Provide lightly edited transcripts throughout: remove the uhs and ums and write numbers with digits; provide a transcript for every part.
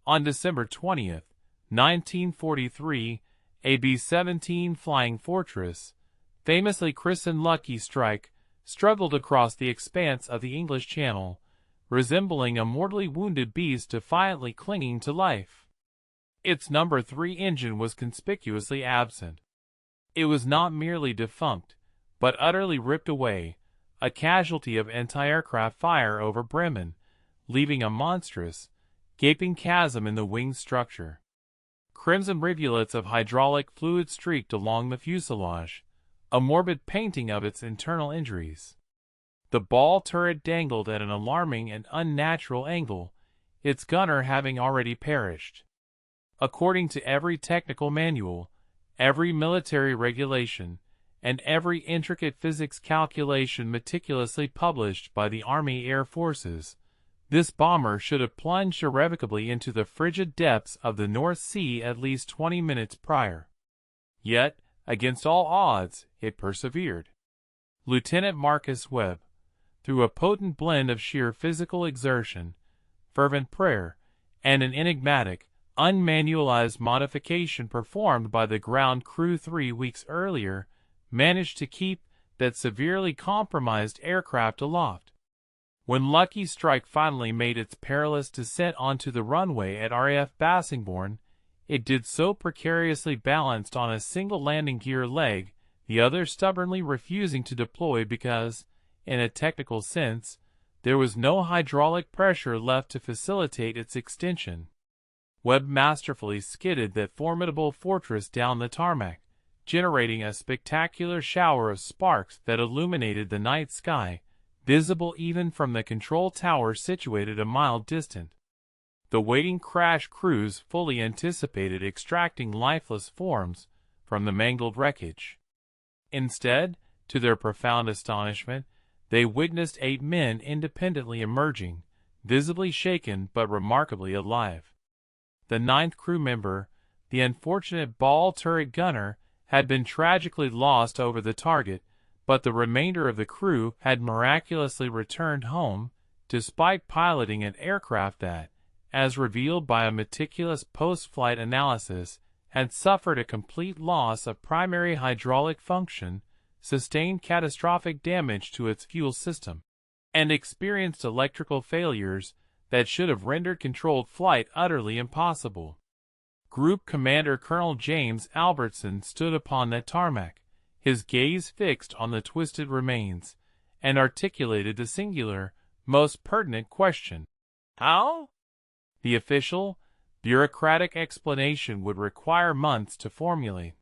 On December 20th, 1943, a B-17 Flying Fortress, famously christened Lucky Strike, struggled across the expanse of the English Channel, resembling a mortally wounded beast defiantly clinging to life. Its No. 3 engine was conspicuously absent. It was not merely defunct, but utterly ripped away, a casualty of anti-aircraft fire over Bremen, leaving a monstrous, gaping chasm in the wing structure. Crimson rivulets of hydraulic fluid streaked along the fuselage, a morbid painting of its internal injuries. The ball turret dangled at an alarming and unnatural angle, its gunner having already perished. According to every technical manual, every military regulation, and every intricate physics calculation meticulously published by the Army Air Forces, this bomber should have plunged irrevocably into the frigid depths of the North Sea at least 20 minutes prior. Yet, against all odds, it persevered. Lieutenant Marcus Webb, through a potent blend of sheer physical exertion, fervent prayer, and an enigmatic, unmanualized modification performed by the ground crew 3 weeks earlier, managed to keep that severely compromised aircraft aloft. When Lucky Strike finally made its perilous descent onto the runway at RAF Bassingbourn, it did so precariously balanced on a single landing gear leg, the other stubbornly refusing to deploy because, in a technical sense, there was no hydraulic pressure left to facilitate its extension. Webb masterfully skidded that formidable fortress down the tarmac, generating a spectacular shower of sparks that illuminated the night sky, visible even from the control tower situated a mile distant. The waiting crash crews fully anticipated extracting lifeless forms from the mangled wreckage. Instead, to their profound astonishment, they witnessed 8 men independently emerging, visibly shaken but remarkably alive. The 9th crew member, the unfortunate ball turret gunner, had been tragically lost over the target, but the remainder of the crew had miraculously returned home, despite piloting an aircraft that, as revealed by a meticulous post-flight analysis, had suffered a complete loss of primary hydraulic function, sustained catastrophic damage to its fuel system, and experienced electrical failures that should have rendered controlled flight utterly impossible. Group Commander Colonel James Albertson stood upon that tarmac, his gaze fixed on the twisted remains, and articulated the singular, most pertinent question. How? The official, bureaucratic explanation would require months to formulate.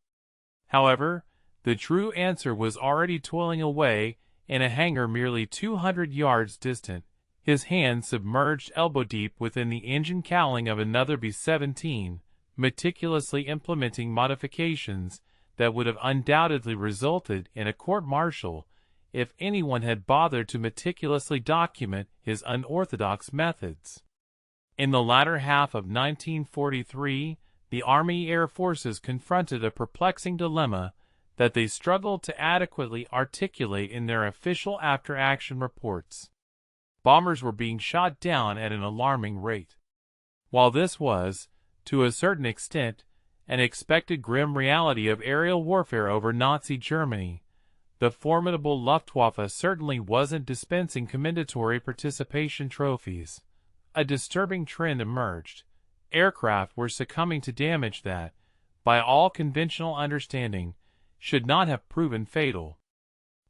However, the true answer was already toiling away in a hangar merely 200 yards distant, his hand submerged elbow-deep within the engine cowling of another B-17, meticulously implementing modifications that would have undoubtedly resulted in a court-martial if anyone had bothered to meticulously document his unorthodox methods. In the latter half of 1943, the Army Air Forces confronted a perplexing dilemma that they struggled to adequately articulate in their official after-action reports. Bombers were being shot down at an alarming rate. While this was, to a certain extent, an expected grim reality of aerial warfare over Nazi Germany, the formidable Luftwaffe certainly wasn't dispensing commendatory participation trophies. A disturbing trend emerged. Aircraft were succumbing to damage that, by all conventional understanding, should not have proven fatal.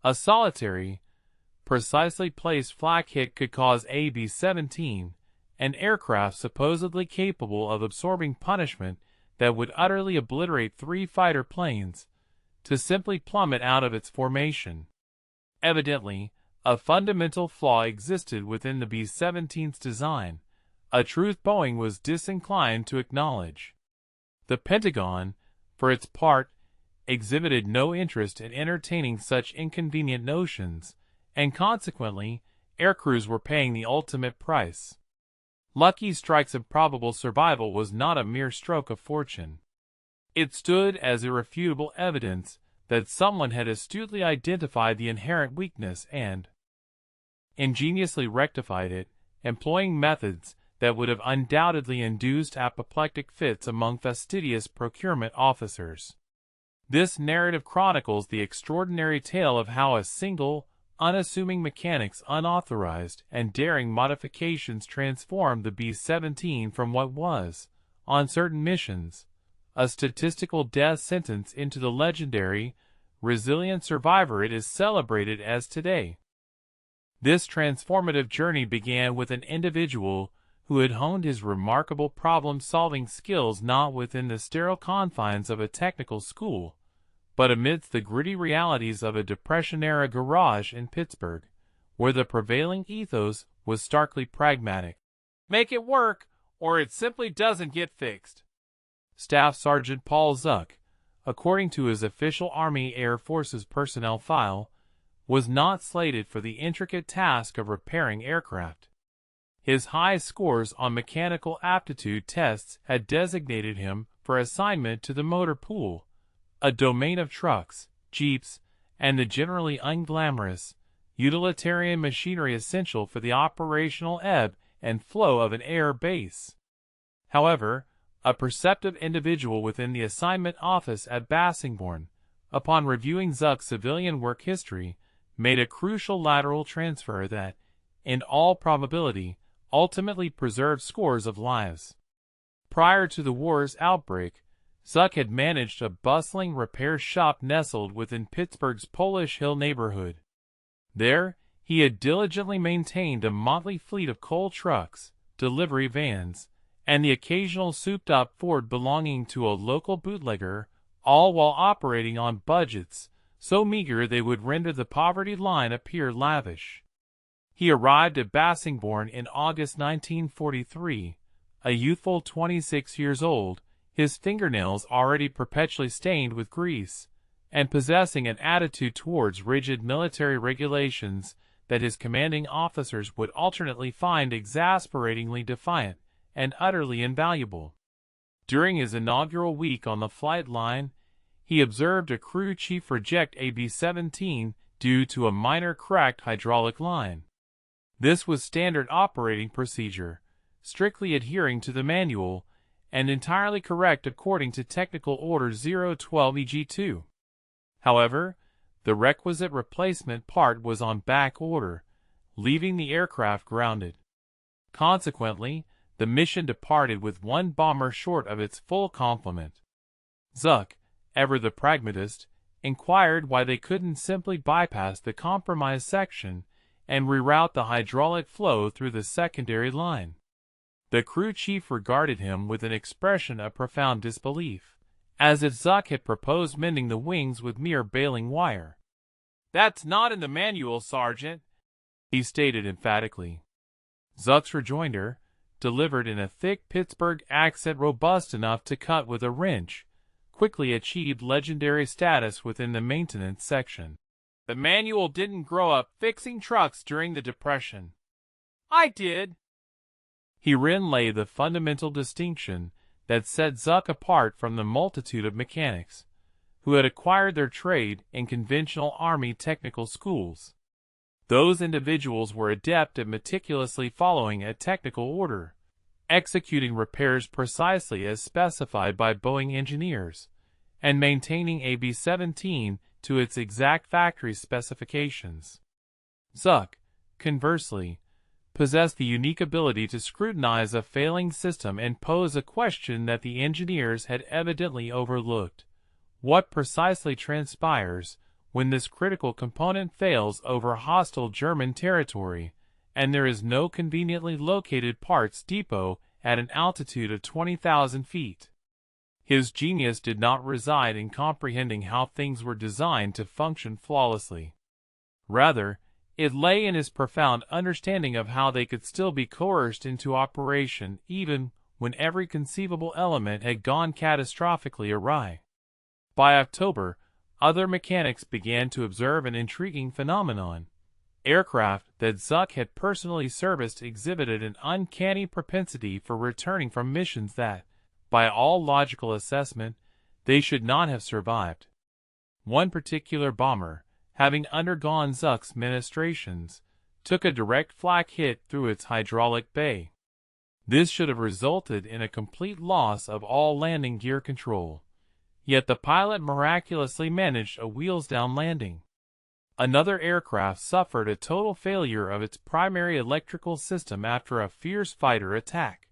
A solitary, precisely placed flak hit could cause a B-17, an aircraft supposedly capable of absorbing punishment that would utterly obliterate 3 fighter planes, to simply plummet out of its formation. Evidently, a fundamental flaw existed within the B-17's design, a truth Boeing was disinclined to acknowledge. The Pentagon, for its part, exhibited no interest in entertaining such inconvenient notions, and consequently, aircrews were paying the ultimate price. Lucky Strike's improbable survival was not a mere stroke of fortune. It stood as irrefutable evidence that someone had astutely identified the inherent weakness and ingeniously rectified it, employing methods that would have undoubtedly induced apoplectic fits among fastidious procurement officers. This narrative chronicles the extraordinary tale of how a single, unassuming mechanic's unauthorized and daring modifications transformed the B-17 from what was, on certain missions, a statistical death sentence into the legendary, resilient survivor it is celebrated as today. This transformative journey began with an individual who had honed his remarkable problem-solving skills not within the sterile confines of a technical school, but amidst the gritty realities of a Depression-era garage in Pittsburgh, where the prevailing ethos was starkly pragmatic. Make it work, or it simply doesn't get fixed. Staff Sergeant Paul Zuck, according to his official Army Air Forces personnel file, was not slated for the intricate task of repairing aircraft. His high scores on mechanical aptitude tests had designated him for assignment to the motor pool, a domain of trucks, jeeps, and the generally unglamorous, utilitarian machinery essential for the operational ebb and flow of an air base. However, a perceptive individual within the assignment office at Bassingbourn, upon reviewing Zuck's civilian work history, made a crucial lateral transfer that, in all probability, ultimately preserved scores of lives. Prior to the war's outbreak, Zuck had managed a bustling repair shop nestled within Pittsburgh's Polish Hill neighborhood. There, he had diligently maintained a motley fleet of coal trucks, delivery vans, and the occasional souped-up Ford belonging to a local bootlegger, all while operating on budgets so meager they would render the poverty line appear lavish. He arrived at Bassingbourn in August 1943, a youthful 26 years old, his fingernails already perpetually stained with grease, and possessing an attitude towards rigid military regulations that his commanding officers would alternately find exasperatingly defiant and utterly invaluable. During his inaugural week on the flight line, he observed a crew chief reject a B-17 due to a minor cracked hydraulic line. This was standard operating procedure, strictly adhering to the manual, and entirely correct according to Technical Order 012 EG2. However, the requisite replacement part was on back order, leaving the aircraft grounded. Consequently, the mission departed with one bomber short of its full complement. Zuck, ever the pragmatist, inquired why they couldn't simply bypass the compromised section and reroute the hydraulic flow through the secondary line. The crew chief regarded him with an expression of profound disbelief, as if Zuck had proposed mending the wings with mere baling wire. "That's not in the manual, Sergeant," he stated emphatically. Zuck's rejoinder, delivered in a thick Pittsburgh accent robust enough to cut with a wrench, quickly achieved legendary status within the maintenance section. "The manual didn't grow up fixing trucks during the Depression." "I did." Herein lay the fundamental distinction that set Zuck apart from the multitude of mechanics who had acquired their trade in conventional Army technical schools. Those individuals were adept at meticulously following a technical order, executing repairs precisely as specified by Boeing engineers, and maintaining a B-17 to its exact factory specifications. Zuck, conversely, possessed the unique ability to scrutinize a failing system and pose a question that the engineers had evidently overlooked. What precisely transpires when this critical component fails over hostile German territory, and there is no conveniently located parts depot at an altitude of 20,000 feet? His genius did not reside in comprehending how things were designed to function flawlessly. Rather, it lay in his profound understanding of how they could still be coerced into operation even when every conceivable element had gone catastrophically awry. By October, other mechanics began to observe an intriguing phenomenon. Aircraft that Zuck had personally serviced exhibited an uncanny propensity for returning from missions that, by all logical assessment, they should not have survived. One particular bomber, having undergone Zuck's ministrations, took a direct flak hit through its hydraulic bay. This should have resulted in a complete loss of all landing gear control. Yet the pilot miraculously managed a wheels-down landing. Another aircraft suffered a total failure of its primary electrical system after a fierce fighter attack.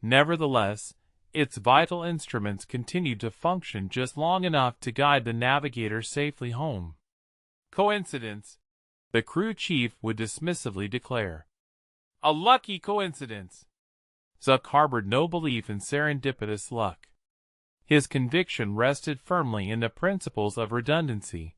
Nevertheless, its vital instruments continued to function just long enough to guide the navigator safely home. Coincidence? The crew chief would dismissively declare. A lucky coincidence. Zuck harbored no belief in serendipitous luck. His conviction rested firmly in the principles of redundancy,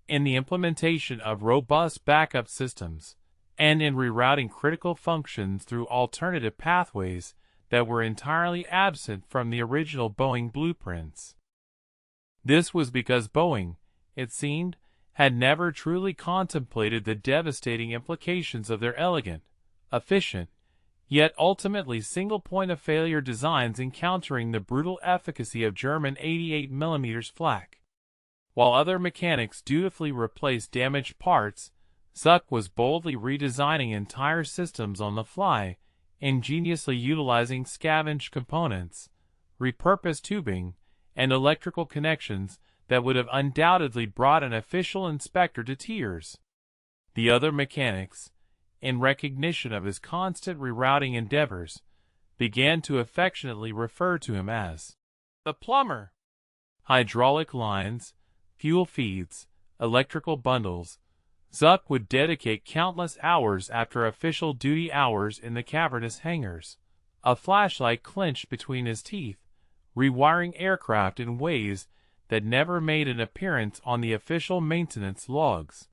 in the implementation of robust backup systems, and in rerouting critical functions through alternative pathways that were entirely absent from the original Boeing blueprints. This was because Boeing, it seemed, had never truly contemplated the devastating implications of their elegant, efficient, yet ultimately single point of failure designs encountering the brutal efficacy of German 88mm flak. While other mechanics dutifully replaced damaged parts, Zuck was boldly redesigning entire systems on the fly, ingeniously utilizing scavenged components, repurposed tubing, and electrical connections that would have undoubtedly brought an official inspector to tears. The other mechanics, in recognition of his constant rerouting endeavors, began to affectionately refer to him as the plumber. Hydraulic lines, fuel feeds, electrical bundles. Zuck would dedicate countless hours after official duty hours in the cavernous hangars, a flashlight clenched between his teeth, rewiring aircraft in ways that never made an appearance on the official maintenance logs.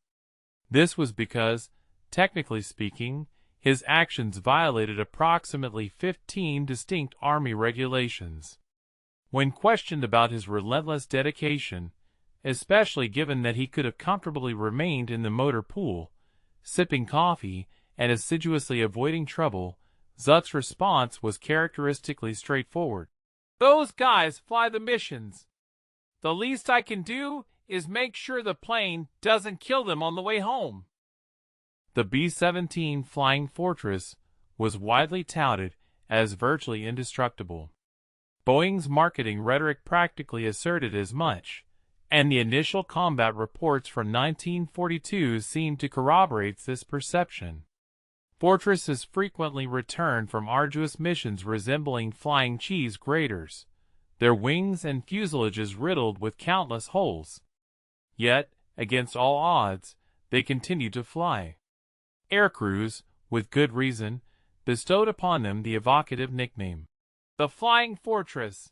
This was because, technically speaking, his actions violated approximately 15 distinct Army regulations. When questioned about his relentless dedication, especially given that he could have comfortably remained in the motor pool, sipping coffee and assiduously avoiding trouble, Zuck's response was characteristically straightforward. Those guys fly the missions. The least I can do is make sure the plane doesn't kill them on the way home. The B-17 Flying Fortress was widely touted as virtually indestructible. Boeing's marketing rhetoric practically asserted as much, and the initial combat reports from 1942 seemed to corroborate this perception. Fortresses frequently returned from arduous missions resembling flying cheese graters, their wings and fuselages riddled with countless holes. Yet, against all odds, they continued to fly. Aircrews, with good reason, bestowed upon them the evocative nickname, the Flying Fortress.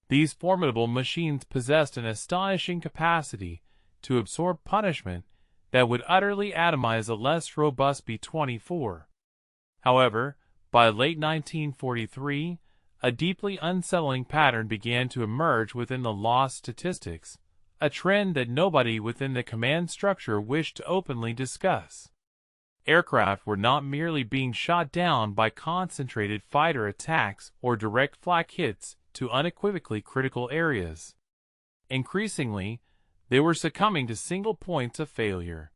These formidable machines possessed an astonishing capacity to absorb punishment that would utterly atomize a less robust B-24. However, by late 1943, a deeply unsettling pattern began to emerge within the loss statistics, a trend that nobody within the command structure wished to openly discuss. Aircraft were not merely being shot down by concentrated fighter attacks or direct flak hits to unequivocally critical areas. Increasingly, they were succumbing to single points of failure.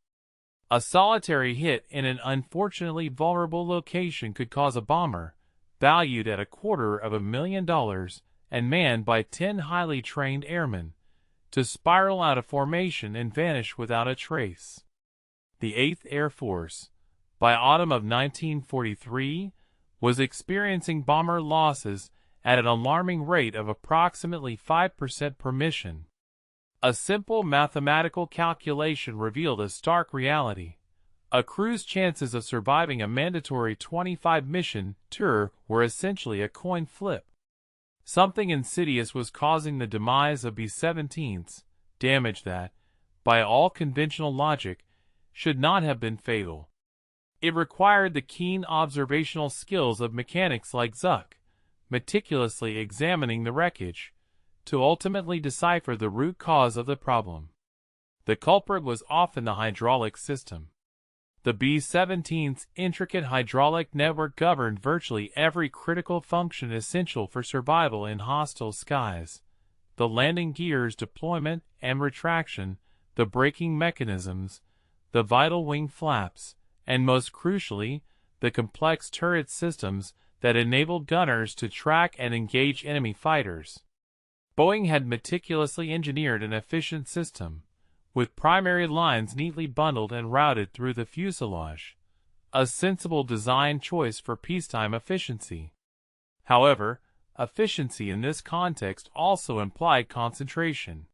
A solitary hit in an unfortunately vulnerable location could cause a bomber, valued at $250,000 and manned by 10 highly trained airmen, to spiral out of formation and vanish without a trace. The 8th Air Force, by autumn of 1943, was experiencing bomber losses at an alarming rate of approximately 5% per mission. A simple mathematical calculation revealed a stark reality. A crew's chances of surviving a mandatory 25-mission tour were essentially a coin flip. Something insidious was causing the demise of B-17s, damage that, by all conventional logic, should not have been fatal. It required the keen observational skills of mechanics like Zuck, meticulously examining the wreckage, to ultimately decipher the root cause of the problem. The culprit was often the hydraulic system. The B-17's intricate hydraulic network governed virtually every critical function essential for survival in hostile skies: the landing gear's deployment and retraction, the braking mechanisms, the vital wing flaps, and most crucially, the complex turret systems that enabled gunners to track and engage enemy fighters. Boeing had meticulously engineered an efficient system, with primary lines neatly bundled and routed through the fuselage, a sensible design choice for peacetime efficiency. However, efficiency in this context also implied concentration.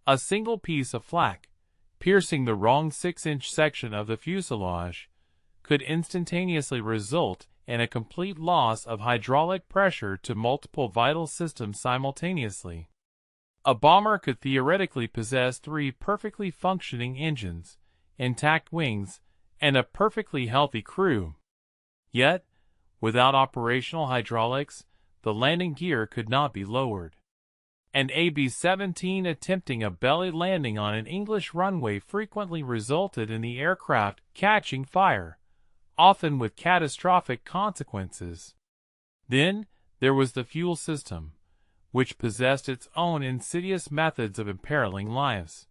A single piece of flak, piercing the wrong 6-inch section of the fuselage, could instantaneously result in a complete loss of hydraulic pressure to multiple vital systems simultaneously. A bomber could theoretically possess 3 perfectly functioning engines, intact wings, and a perfectly healthy crew. Yet, without operational hydraulics, the landing gear could not be lowered. An B-17 attempting a belly landing on an English runway frequently resulted in the aircraft catching fire, often with catastrophic consequences. Then, there was the fuel system, which possessed its own insidious methods of imperiling lives.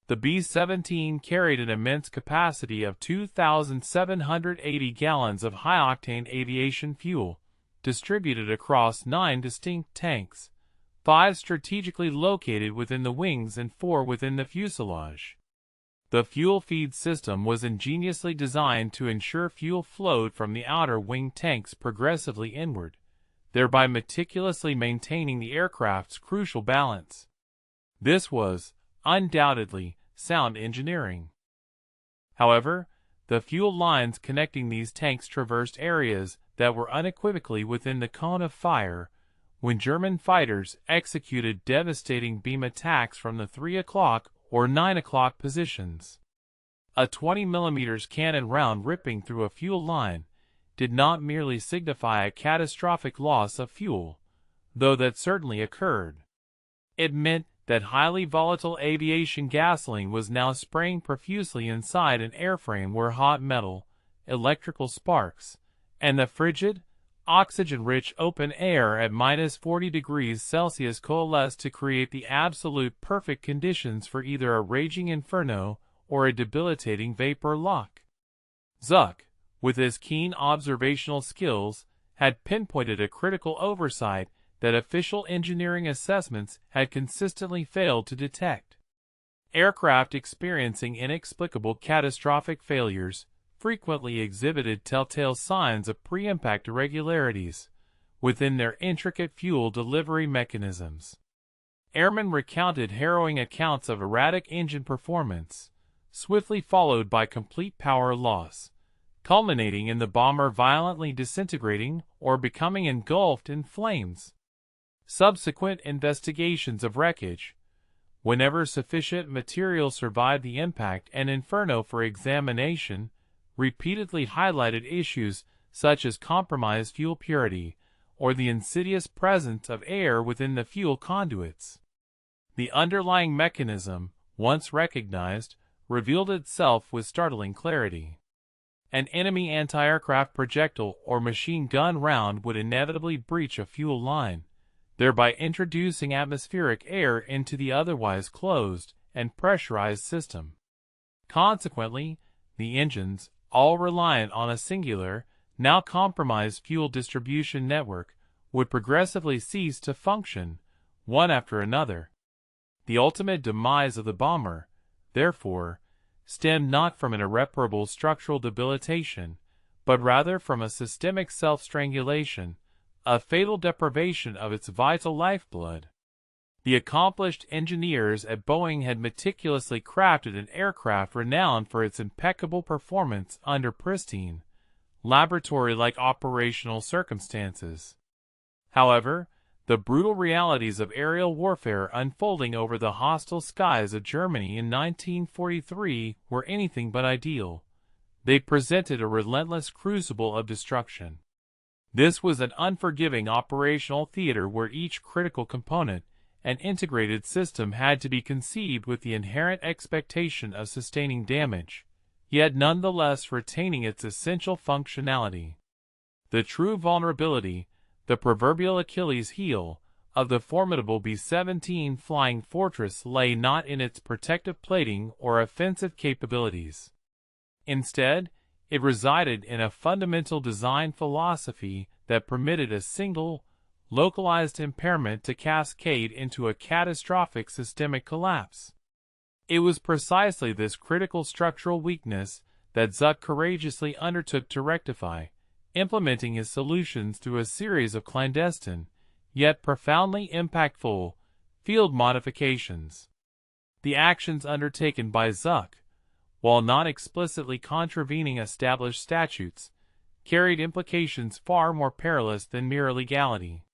The B-17 carried an immense capacity of 2,780 gallons of high-octane aviation fuel, distributed across 9 distinct tanks, 5 strategically located within the wings and 4 within the fuselage. The fuel feed system was ingeniously designed to ensure fuel flowed from the outer wing tanks progressively inward, thereby meticulously maintaining the aircraft's crucial balance. This was, undoubtedly, sound engineering. However, the fuel lines connecting these tanks traversed areas that were unequivocally within the cone of fire when German fighters executed devastating beam attacks from the 3 o'clock or 9 o'clock positions. A 20mm cannon round ripping through a fuel line did not merely signify a catastrophic loss of fuel, though that certainly occurred. It meant that highly volatile aviation gasoline was now spraying profusely inside an airframe where hot metal, electrical sparks, and the frigid, oxygen-rich open air at -40 degrees Celsius coalesced to create the absolute perfect conditions for either a raging inferno or a debilitating vapor lock. Zuck, with his keen observational skills, had pinpointed a critical oversight that official engineering assessments had consistently failed to detect. Aircraft experiencing inexplicable catastrophic failures frequently exhibited telltale signs of pre-impact irregularities within their intricate fuel delivery mechanisms. Airmen recounted harrowing accounts of erratic engine performance, swiftly followed by complete power loss, culminating in the bomber violently disintegrating or becoming engulfed in flames. Subsequent investigations of wreckage, whenever sufficient material survived the impact and inferno for examination, repeatedly highlighted issues such as compromised fuel purity or the insidious presence of air within the fuel conduits. The underlying mechanism, once recognized, revealed itself with startling clarity. An enemy anti-aircraft projectile or machine gun round would inevitably breach a fuel line, thereby introducing atmospheric air into the otherwise closed and pressurized system. Consequently, the engines, all reliant on a singular, now compromised fuel distribution network, would progressively cease to function, one after another. The ultimate demise of the bomber, therefore, stemmed not from an irreparable structural debilitation, but rather from a systemic self-strangulation, a fatal deprivation of its vital lifeblood. The accomplished engineers at Boeing had meticulously crafted an aircraft renowned for its impeccable performance under pristine, laboratory-like operational circumstances. However, the brutal realities of aerial warfare unfolding over the hostile skies of Germany in 1943 were anything but ideal. They presented a relentless crucible of destruction. This was an unforgiving operational theater where each critical component and integrated system had to be conceived with the inherent expectation of sustaining damage, yet nonetheless retaining its essential functionality. The true vulnerability, the proverbial Achilles heel, of the formidable B-17 Flying Fortress lay not in its protective plating or offensive capabilities. Instead, it resided in a fundamental design philosophy that permitted a single, localized impairment to cascade into a catastrophic systemic collapse. It was precisely this critical structural weakness that Zuck courageously undertook to rectify, implementing his solutions through a series of clandestine, yet profoundly impactful, field modifications. The actions undertaken by Zuck, while not explicitly contravening established statutes, carried implications far more perilous than mere illegality.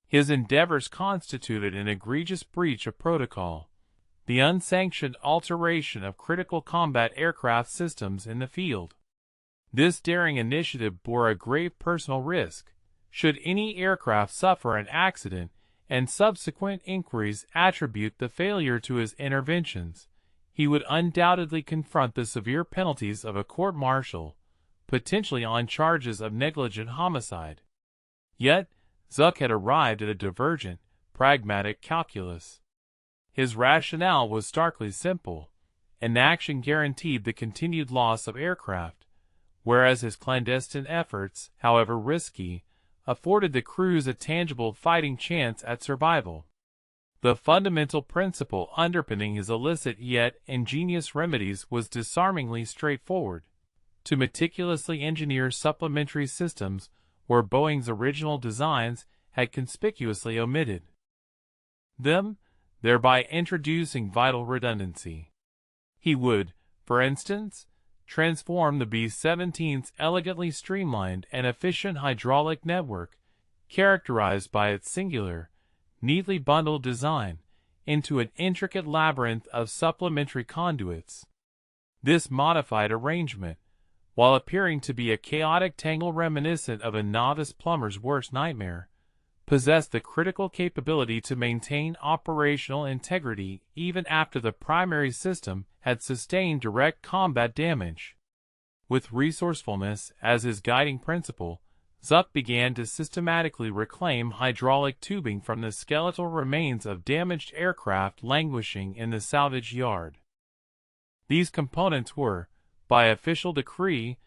His endeavors constituted an egregious breach of protocol, the unsanctioned alteration of critical combat aircraft systems in the field. This daring initiative bore a grave personal risk. Should any aircraft suffer an accident, and subsequent inquiries attribute the failure to his interventions, he would undoubtedly confront the severe penalties of a court-martial, potentially on charges of negligent homicide. Yet, Zuck had arrived at a divergent, pragmatic calculus. His rationale was starkly simple. An action guaranteed the continued loss of aircraft, whereas his clandestine efforts, however risky, afforded the crews a tangible fighting chance at survival. The fundamental principle underpinning his illicit yet ingenious remedies was disarmingly straightforward: to meticulously engineer supplementary systems where Boeing's original designs had conspicuously omitted them, thereby introducing vital redundancy. He would, for instance, transform the B-17's elegantly streamlined and efficient hydraulic network, characterized by its singular, neatly bundled design, into an intricate labyrinth of supplementary conduits. This modified arrangement, while appearing to be a chaotic tangle reminiscent of a novice plumber's worst nightmare, possessed the critical capability to maintain operational integrity even after the primary system had sustained direct combat damage. With resourcefulness as his guiding principle, Zuck began to systematically reclaim hydraulic tubing from the skeletal remains of damaged aircraft languishing in the salvage yard. These components were, by official decree,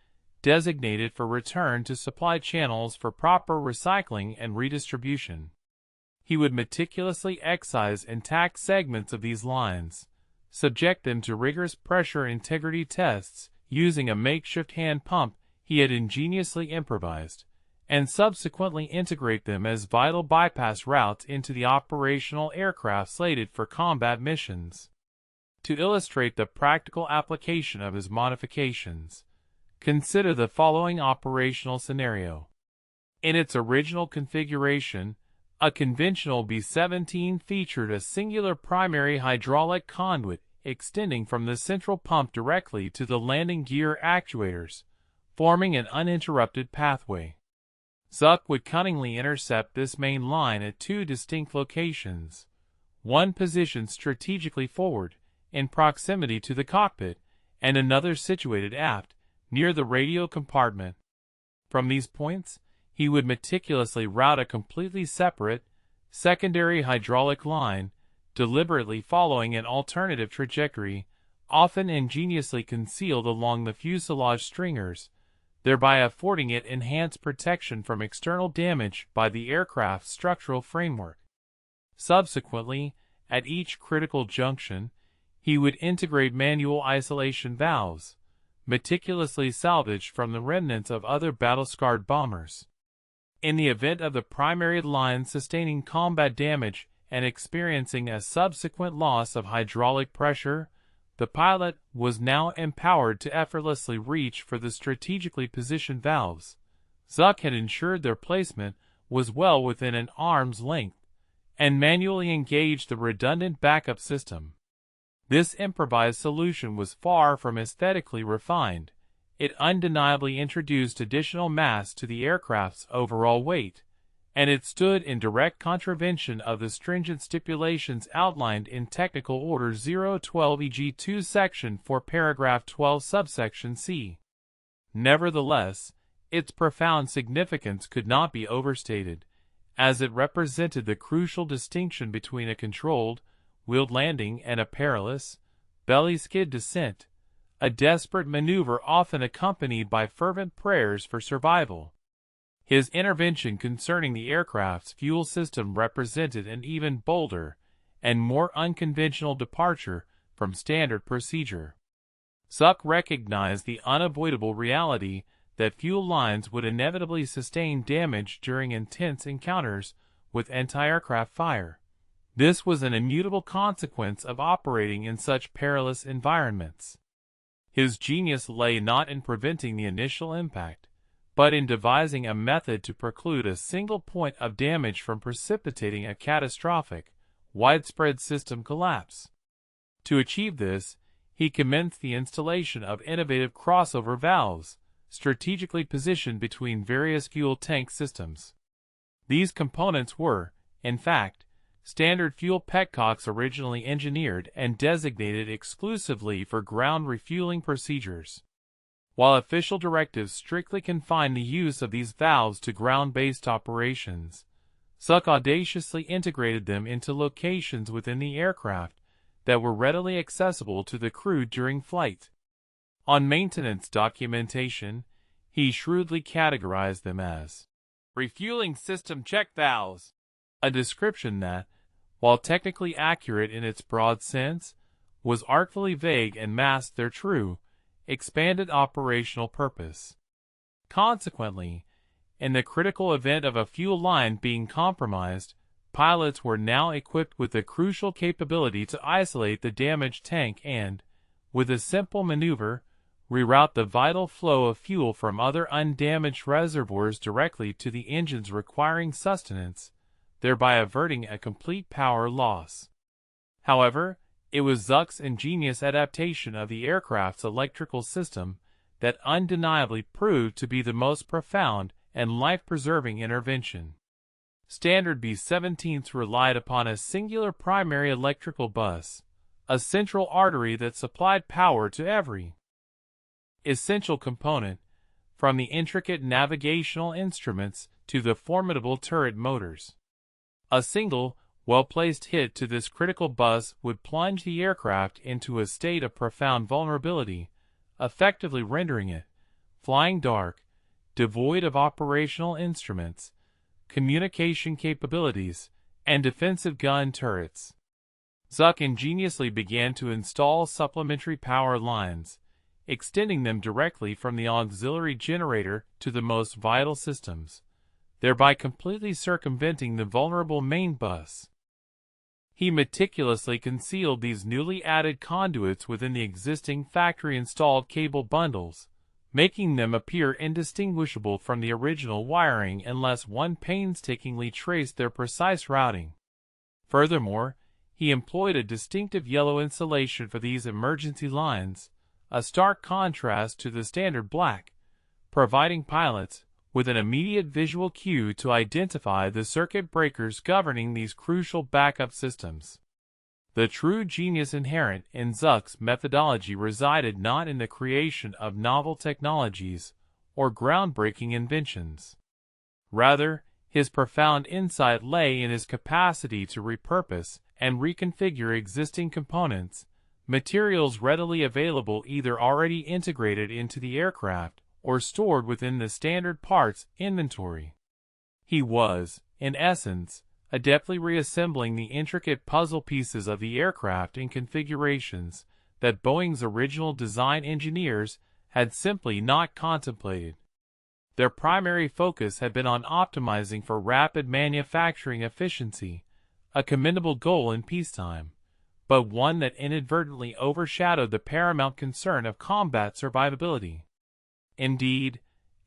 designated for return to supply channels for proper recycling and redistribution. He would meticulously excise intact segments of these lines, subject them to rigorous pressure integrity tests using a makeshift hand pump he had ingeniously improvised, and subsequently integrate them as vital bypass routes into the operational aircraft slated for combat missions. To illustrate the practical application of his modifications, consider the following operational scenario. In its original configuration, a conventional B-17 featured a singular primary hydraulic conduit extending from the central pump directly to the landing gear actuators, forming an uninterrupted pathway. Zuck would cunningly intercept this main line at two distinct locations, one positioned strategically forward, in proximity to the cockpit, and another situated aft, near the radio compartment. From these points, he would meticulously route a completely separate, secondary hydraulic line, deliberately following an alternative trajectory, often ingeniously concealed along the fuselage stringers, thereby affording it enhanced protection from external damage by the aircraft's structural framework. Subsequently, at each critical junction, he would integrate manual isolation valves, meticulously salvaged from the remnants of other battle-scarred bombers. In the event of the primary line sustaining combat damage and experiencing a subsequent loss of hydraulic pressure, the pilot was now empowered to effortlessly reach for the strategically positioned valves. Zuck had ensured their placement was well within an arm's length, and manually engaged the redundant backup system. This improvised solution was far from aesthetically refined. It undeniably introduced additional mass to the aircraft's overall weight, and it stood in direct contravention of the stringent stipulations outlined in Technical Order 012 EG2 Section 4 Paragraph 12 Subsection C. Nevertheless, its profound significance could not be overstated, as it represented the crucial distinction between a controlled, wheeled landing and a perilous, belly-skid descent, a desperate maneuver often accompanied by fervent prayers for survival. His intervention concerning the aircraft's fuel system represented an even bolder and more unconventional departure from standard procedure. Zuck recognized the unavoidable reality that fuel lines would inevitably sustain damage during intense encounters with anti-aircraft fire. This was an immutable consequence of operating in such perilous environments. His genius lay not in preventing the initial impact, but in devising a method to preclude a single point of damage from precipitating a catastrophic, widespread system collapse. To achieve this, he commenced the installation of innovative crossover valves, strategically positioned between various fuel tank systems. These components were, in fact, standard fuel petcocks originally engineered and designated exclusively for ground refueling procedures. While official directives strictly confined the use of these valves to ground-based operations, Zuck audaciously integrated them into locations within the aircraft that were readily accessible to the crew during flight. On maintenance documentation, he shrewdly categorized them as refueling system check valves, a description that, while technically accurate in its broad sense, was artfully vague and masked their true, expanded operational purpose. Consequently, in the critical event of a fuel line being compromised, pilots were now equipped with the crucial capability to isolate the damaged tank and, with a simple maneuver, reroute the vital flow of fuel from other undamaged reservoirs directly to the engines requiring sustenance, thereby averting a complete power loss. However, it was Zuck's ingenious adaptation of the aircraft's electrical system that undeniably proved to be the most profound and life-preserving intervention. Standard B-17s relied upon a singular primary electrical bus, a central artery that supplied power to every essential component, from the intricate navigational instruments to the formidable turret motors. A single, well-placed hit to this critical bus would plunge the aircraft into a state of profound vulnerability, effectively rendering it flying dark, devoid of operational instruments, communication capabilities, and defensive gun turrets. Zuck ingeniously began to install supplementary power lines, extending them directly from the auxiliary generator to the most vital systems, thereby completely circumventing the vulnerable main bus. He meticulously concealed these newly added conduits within the existing factory-installed cable bundles, making them appear indistinguishable from the original wiring unless one painstakingly traced their precise routing. Furthermore, he employed a distinctive yellow insulation for these emergency lines, a stark contrast to the standard black, providing pilots with an immediate visual cue to identify the circuit breakers governing these crucial backup systems. The true genius inherent in Zuck's methodology resided not in the creation of novel technologies or groundbreaking inventions. Rather, his profound insight lay in his capacity to repurpose and reconfigure existing components, materials readily available either already integrated into the aircraft or stored within the standard parts inventory. He was, in essence, adeptly reassembling the intricate puzzle pieces of the aircraft in configurations that Boeing's original design engineers had simply not contemplated. Their primary focus had been on optimizing for rapid manufacturing efficiency, a commendable goal in peacetime, but one that inadvertently overshadowed the paramount concern of combat survivability. Indeed,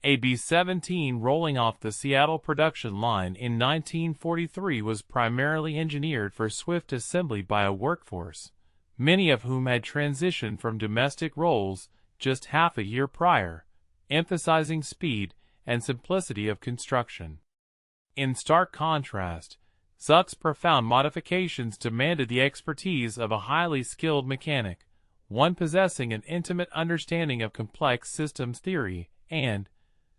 a B-17 rolling off the Seattle production line in 1943 was primarily engineered for swift assembly by a workforce, many of whom had transitioned from domestic roles just half a year prior, emphasizing speed and simplicity of construction. In stark contrast, Zuck's profound modifications demanded the expertise of a highly skilled mechanic, one possessing an intimate understanding of complex systems theory and,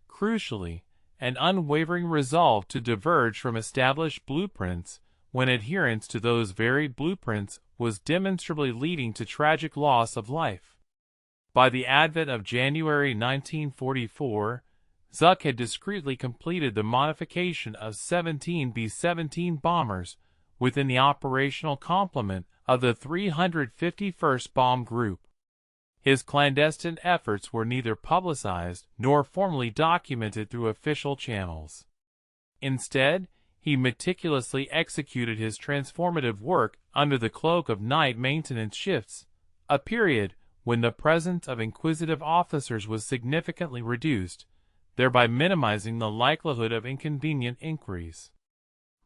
crucially, an unwavering resolve to diverge from established blueprints when adherence to those varied blueprints was demonstrably leading to tragic loss of life. By the advent of January 1944, Zuck had discreetly completed the modification of 17 B-17 bombers within the operational complement of the 351st Bomb Group. His clandestine efforts were neither publicized nor formally documented through official channels. Instead, he meticulously executed his transformative work under the cloak of night maintenance shifts, a period when the presence of inquisitive officers was significantly reduced, thereby minimizing the likelihood of inconvenient inquiries.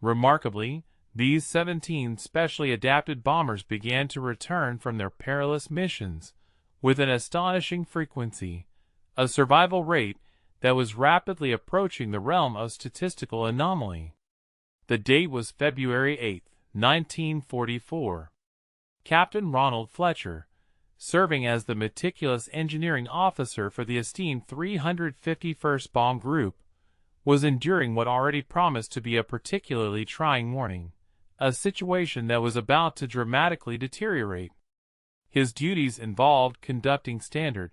Remarkably, these 17 specially adapted bombers began to return from their perilous missions with an astonishing frequency, a survival rate that was rapidly approaching the realm of statistical anomaly. The date was February 8, 1944. Captain Ronald Fletcher, serving as the meticulous engineering officer for the esteemed 351st Bomb Group, was enduring what already promised to be a particularly trying morning, a situation that was about to dramatically deteriorate. His duties involved conducting standard,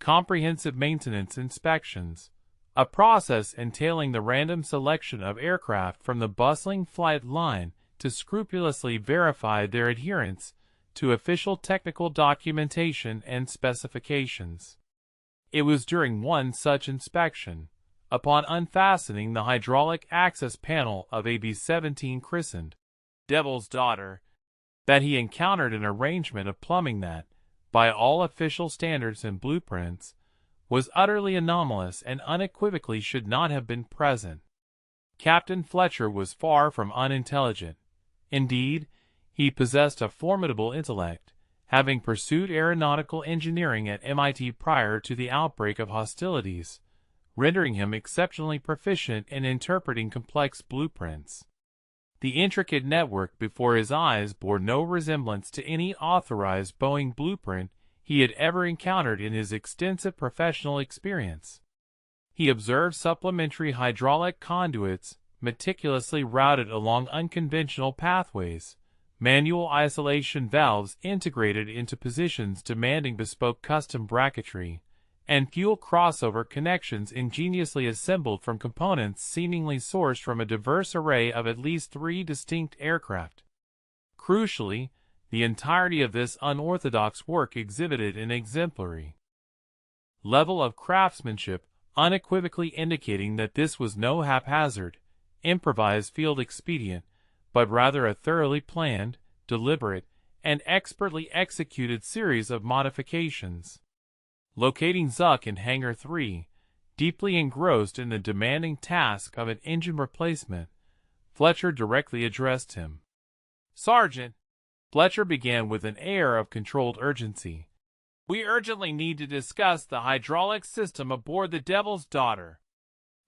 comprehensive maintenance inspections, a process entailing the random selection of aircraft from the bustling flight line to scrupulously verify their adherence to official technical documentation and specifications. It was during one such inspection, upon unfastening the hydraulic access panel of a B-17 christened Devil's Daughter, that he encountered an arrangement of plumbing that, by all official standards and blueprints, was utterly anomalous and unequivocally should not have been present. Captain Fletcher was far from unintelligent. Indeed, he possessed a formidable intellect, having pursued aeronautical engineering at MIT prior to the outbreak of hostilities, rendering him exceptionally proficient in interpreting complex blueprints. The intricate network before his eyes bore no resemblance to any authorized Boeing blueprint he had ever encountered in his extensive professional experience. He observed supplementary hydraulic conduits meticulously routed along unconventional pathways, manual isolation valves integrated into positions demanding bespoke custom bracketry, and fuel crossover connections ingeniously assembled from components seemingly sourced from a diverse array of at least 3 distinct aircraft. Crucially, the entirety of this unorthodox work exhibited an exemplary level of craftsmanship, unequivocally indicating that this was no haphazard, improvised field expedient, but rather a thoroughly planned, deliberate, and expertly executed series of modifications. Locating Zuck in Hangar 3, deeply engrossed in the demanding task of an engine replacement, Fletcher directly addressed him. "Sergeant," Fletcher began with an air of controlled urgency, "we urgently need to discuss the hydraulic system aboard the Devil's Daughter."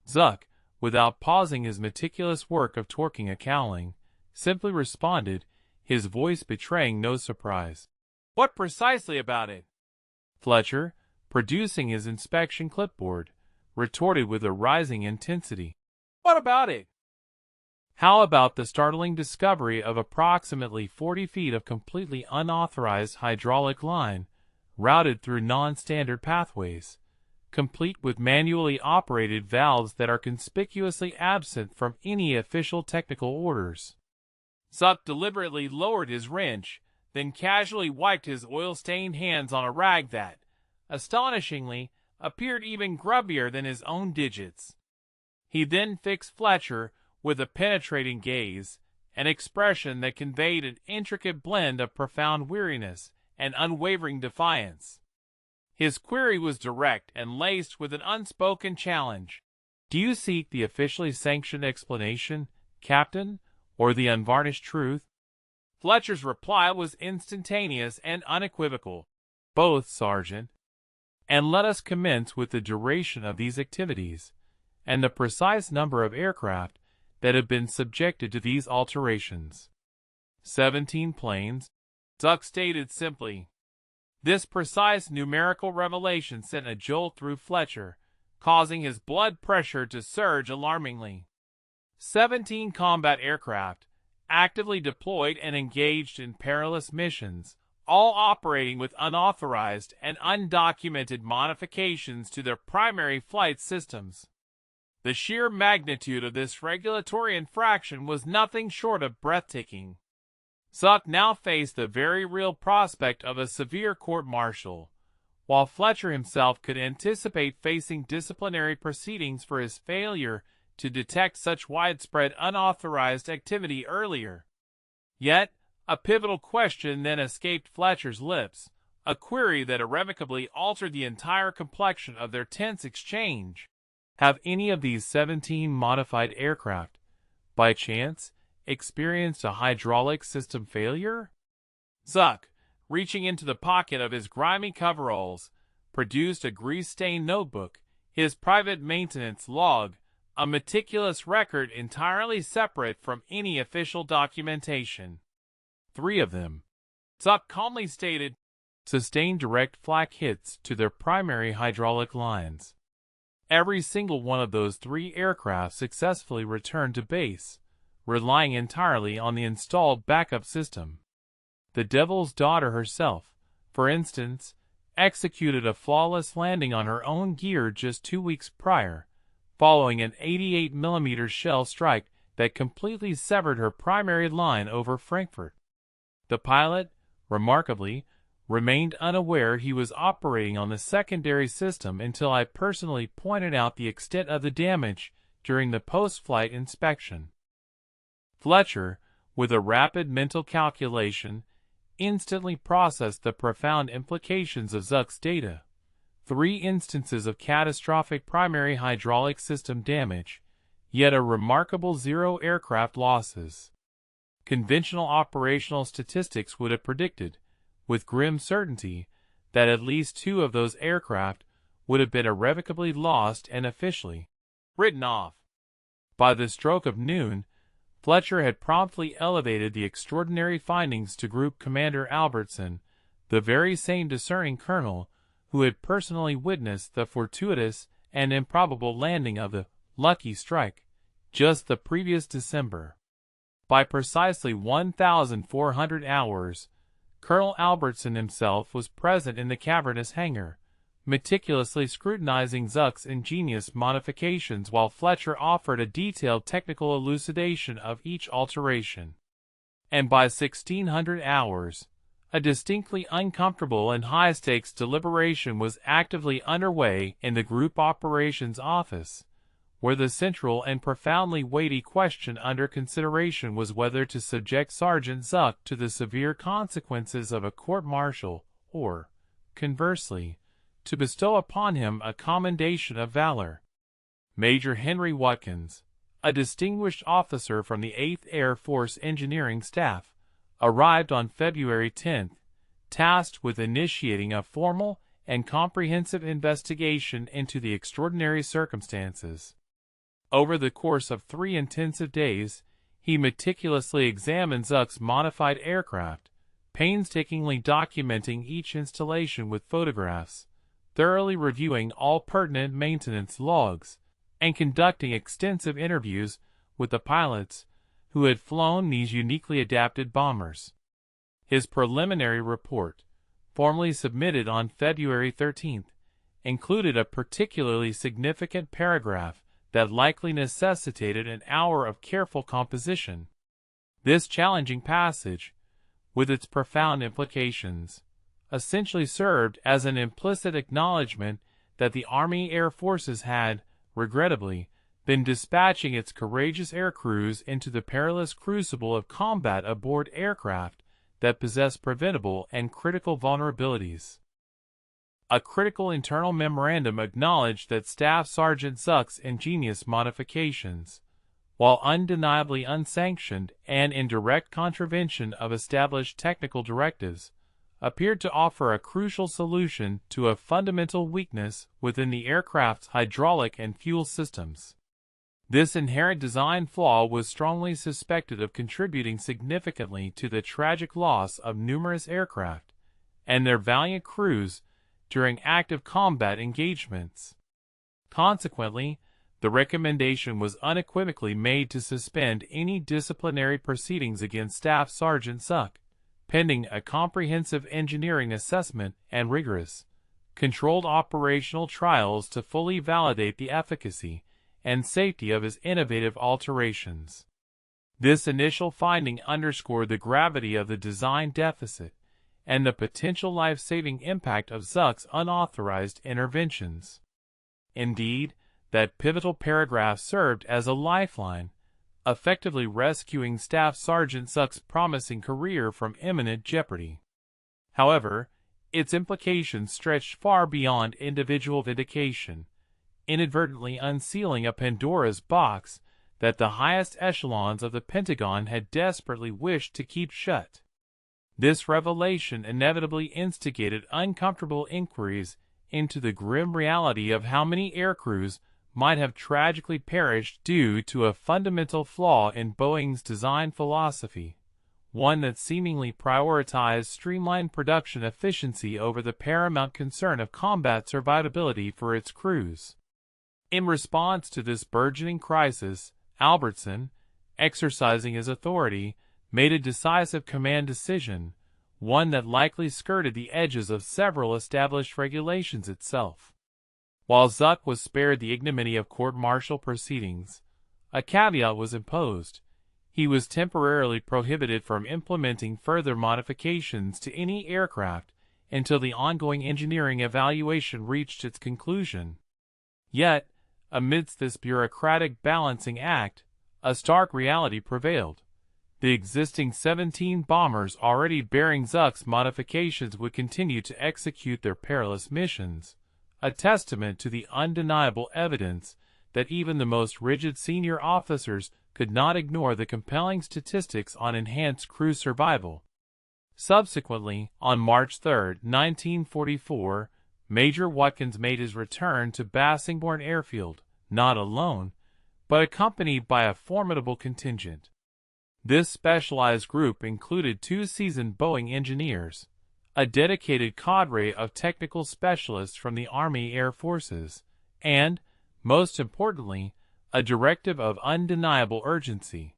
Zuck, without pausing his meticulous work of torquing a cowling, simply responded, his voice betraying no surprise. "What precisely about it?" Fletcher, producing his inspection clipboard, retorted with a rising intensity. "What about it?" "How about the startling discovery of approximately 40 feet of completely unauthorized hydraulic line, routed through non-standard pathways, complete with manually operated valves that are conspicuously absent from any official technical orders?" Zuck deliberately lowered his wrench, then casually wiped his oil-stained hands on a rag that, astonishingly, appeared even grubbier than his own digits. He then fixed Fletcher with a penetrating gaze, an expression that conveyed an intricate blend of profound weariness and unwavering defiance. His query was direct and laced with an unspoken challenge. "Do you seek the officially sanctioned explanation, Captain, or the unvarnished truth?" Fletcher's reply was instantaneous and unequivocal. "Both, Sergeant. And let us commence with the duration of these activities, and the precise number of aircraft that have been subjected to these alterations." 17 planes, Zuck stated simply. This precise numerical revelation sent a jolt through Fletcher, causing his blood pressure to surge alarmingly. 17 combat aircraft, actively deployed and engaged in perilous missions, all operating with unauthorized and undocumented modifications to their primary flight systems. The sheer magnitude of this regulatory infraction was nothing short of breathtaking. Zuck now faced the very real prospect of a severe court-martial, while Fletcher himself could anticipate facing disciplinary proceedings for his failure to detect such widespread unauthorized activity earlier. Yet, a pivotal question then escaped Fletcher's lips, a query that irrevocably altered the entire complexion of their tense exchange. Have any of these 17 modified aircraft, by chance, experienced a hydraulic system failure? Zuck, reaching into the pocket of his grimy coveralls, produced a grease-stained notebook, his private maintenance log, a meticulous record entirely separate from any official documentation. 3 of them, Zuck calmly stated, sustained direct flak hits to their primary hydraulic lines. Every single one of those 3 aircraft successfully returned to base, relying entirely on the installed backup system. The Devil's Daughter herself, for instance, executed a flawless landing on her own gear just 2 weeks prior, following an 88mm shell strike that completely severed her primary line over Frankfurt. The pilot, remarkably, remained unaware he was operating on the secondary system until I personally pointed out the extent of the damage during the post-flight inspection. Fletcher, with a rapid mental calculation, instantly processed the profound implications of Zuck's data. 3 instances of catastrophic primary hydraulic system damage, yet a remarkable 0 aircraft losses. Conventional operational statistics would have predicted, with grim certainty, that at least 2 of those aircraft would have been irrevocably lost and officially written off. By the stroke of noon, Fletcher had promptly elevated the extraordinary findings to Group Commander Albertson, the very same discerning colonel who had personally witnessed the fortuitous and improbable landing of the Lucky Strike just the previous December. By precisely 1,400 hours, Colonel Albertson himself was present in the cavernous hangar, meticulously scrutinizing Zuck's ingenious modifications while Fletcher offered a detailed technical elucidation of each alteration. And by 1,600 hours, a distinctly uncomfortable and high-stakes deliberation was actively underway in the Group Operations Office, where the central and profoundly weighty question under consideration was whether to subject Sergeant Zuck to the severe consequences of a court-martial, or, conversely, to bestow upon him a commendation of valor. Major Henry Watkins, a distinguished officer from the 8th Air Force Engineering Staff, arrived on February 10th, tasked with initiating a formal and comprehensive investigation into the extraordinary circumstances. Over the course of 3 intensive days, he meticulously examined Zuck's modified aircraft, painstakingly documenting each installation with photographs, thoroughly reviewing all pertinent maintenance logs, and conducting extensive interviews with the pilots who had flown these uniquely adapted bombers. His preliminary report, formally submitted on February 13th, included a particularly significant paragraph that likely necessitated an hour of careful composition. This challenging passage, with its profound implications, essentially served as an implicit acknowledgment that the Army Air Forces had, regrettably, been dispatching its courageous air crews into the perilous crucible of combat aboard aircraft that possess preventable and critical vulnerabilities. A critical internal memorandum acknowledged that Staff Sergeant Zuck's ingenious modifications, while undeniably unsanctioned and in direct contravention of established technical directives, appeared to offer a crucial solution to a fundamental weakness within the aircraft's hydraulic and fuel systems. This inherent design flaw was strongly suspected of contributing significantly to the tragic loss of numerous aircraft and their valiant crews during active combat engagements. Consequently, the recommendation was unequivocally made to suspend any disciplinary proceedings against Staff Sergeant Zuck, pending a comprehensive engineering assessment and rigorous, controlled operational trials to fully validate the efficacy and safety of his innovative alterations. This initial finding underscored the gravity of the design deficit and the potential life-saving impact of Zuck's unauthorized interventions. Indeed, that pivotal paragraph served as a lifeline, effectively rescuing Staff Sergeant Zuck's promising career from imminent jeopardy. However, its implications stretched far beyond individual vindication, inadvertently unsealing a Pandora's box that the highest echelons of the Pentagon had desperately wished to keep shut. This revelation inevitably instigated uncomfortable inquiries into the grim reality of how many aircrews might have tragically perished due to a fundamental flaw in Boeing's design philosophy, one that seemingly prioritized streamlined production efficiency over the paramount concern of combat survivability for its crews. In response to this burgeoning crisis, Albertson, exercising his authority, made a decisive command decision, one that likely skirted the edges of several established regulations itself. While Zuck was spared the ignominy of court-martial proceedings, a caveat was imposed. He was temporarily prohibited from implementing further modifications to any aircraft until the ongoing engineering evaluation reached its conclusion. Yet, amidst this bureaucratic balancing act, a stark reality prevailed. The existing 17 bombers already bearing Zuck's modifications would continue to execute their perilous missions, a testament to the undeniable evidence that even the most rigid senior officers could not ignore the compelling statistics on enhanced crew survival. Subsequently, on March 3, 1944, Major Watkins made his return to Bassingbourn Airfield, not alone, but accompanied by a formidable contingent. This specialized group included 2 seasoned Boeing engineers, a dedicated cadre of technical specialists from the Army Air Forces, and, most importantly, a directive of undeniable urgency.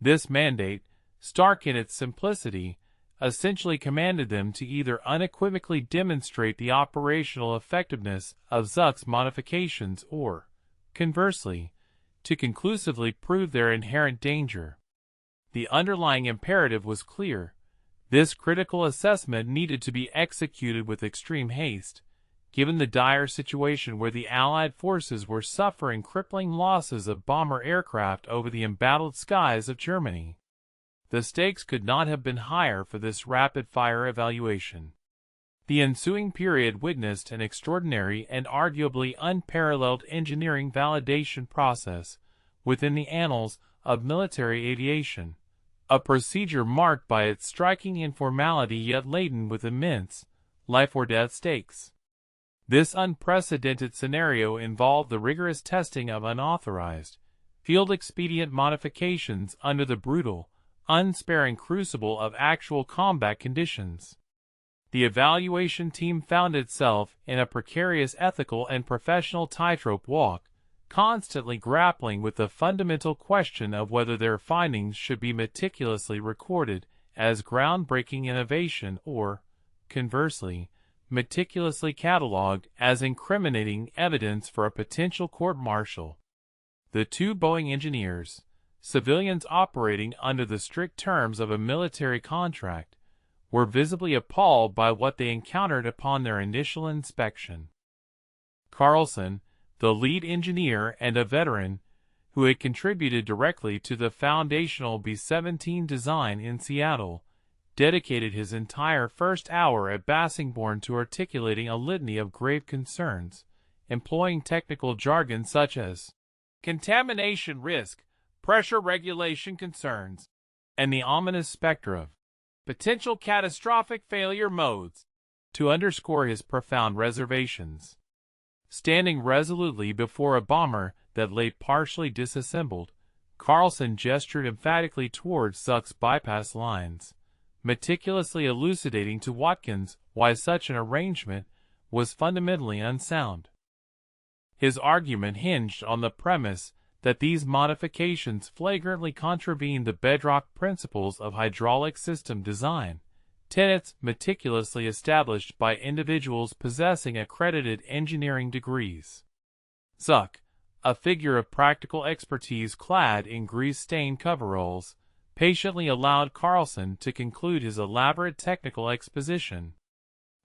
This mandate, stark in its simplicity, essentially commanded them to either unequivocally demonstrate the operational effectiveness of Zuck's modifications or, conversely, to conclusively prove their inherent danger. The underlying imperative was clear. This critical assessment needed to be executed with extreme haste, given the dire situation where the Allied forces were suffering crippling losses of bomber aircraft over the embattled skies of Germany. The stakes could not have been higher for this rapid-fire evaluation. The ensuing period witnessed an extraordinary and arguably unparalleled engineering validation process within the annals of military aviation, a procedure marked by its striking informality yet laden with immense, life-or-death stakes. This unprecedented scenario involved the rigorous testing of unauthorized, field-expedient modifications under the brutal, unsparing crucible of actual combat conditions. The evaluation team found itself in a precarious ethical and professional tightrope walk, constantly grappling with the fundamental question of whether their findings should be meticulously recorded as groundbreaking innovation or, conversely, meticulously catalogued as incriminating evidence for a potential court-martial. The 2 Boeing engineers, civilians operating under the strict terms of a military contract, were visibly appalled by what they encountered upon their initial inspection. Carlson, the lead engineer and a veteran, who had contributed directly to the foundational B-17 design in Seattle, dedicated his entire first hour at Bassingbourn to articulating a litany of grave concerns, employing technical jargon such as contamination risk, pressure regulation concerns, and the ominous specter of potential catastrophic failure modes, to underscore his profound reservations. Standing resolutely before a bomber that lay partially disassembled, Carlson gestured emphatically towards Zuck's bypass lines, meticulously elucidating to Watkins why such an arrangement was fundamentally unsound. His argument hinged on the premise that these modifications flagrantly contravened the bedrock principles of hydraulic system design, tenets meticulously established by individuals possessing accredited engineering degrees. Zuck, a figure of practical expertise clad in grease-stained coveralls, patiently allowed Carlson to conclude his elaborate technical exposition.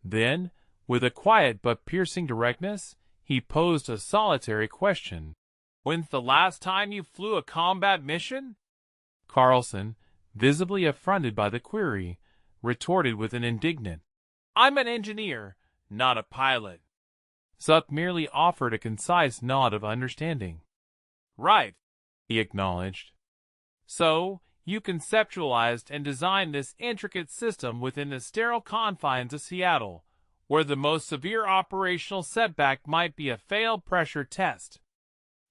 Then, with a quiet but piercing directness, he posed a solitary question. "When's the last time you flew a combat mission?" Carlson, visibly affronted by the query, retorted with an indignant, "I'm an engineer, not a pilot." Zuck merely offered a concise nod of understanding. "Right," he acknowledged. "So, you conceptualized and designed this intricate system within the sterile confines of Seattle, where the most severe operational setback might be a failed pressure test.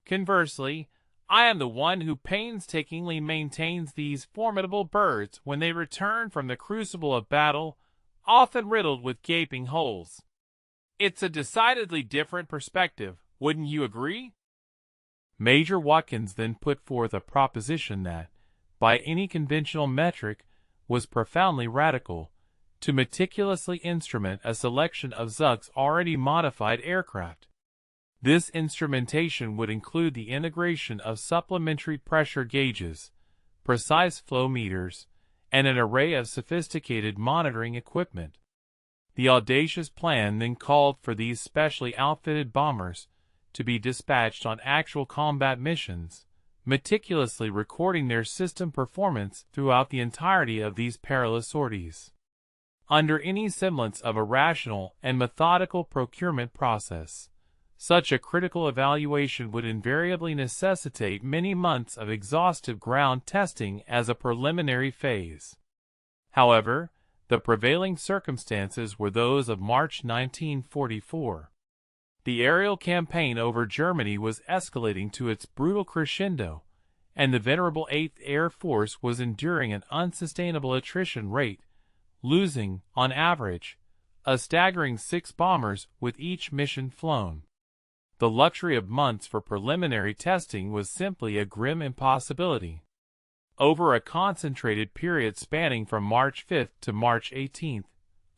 Conversely, I am the one who painstakingly maintains these formidable birds when they return from the crucible of battle, often riddled with gaping holes. It's a decidedly different perspective, wouldn't you agree?" Major Watkins then put forth a proposition that, by any conventional metric, was profoundly radical, to meticulously instrument a selection of Zuck's already modified aircraft. This instrumentation would include the integration of supplementary pressure gauges, precise flow meters, and an array of sophisticated monitoring equipment. The audacious plan then called for these specially outfitted bombers to be dispatched on actual combat missions, meticulously recording their system performance throughout the entirety of these perilous sorties. Under any semblance of a rational and methodical procurement process, such a critical evaluation would invariably necessitate many months of exhaustive ground testing as a preliminary phase. However, the prevailing circumstances were those of March 1944. The aerial campaign over Germany was escalating to its brutal crescendo, and the venerable 8th Air Force was enduring an unsustainable attrition rate, losing, on average, a staggering 6 bombers with each mission flown. The luxury of months for preliminary testing was simply a grim impossibility. Over a concentrated period spanning from March 5 to March 18,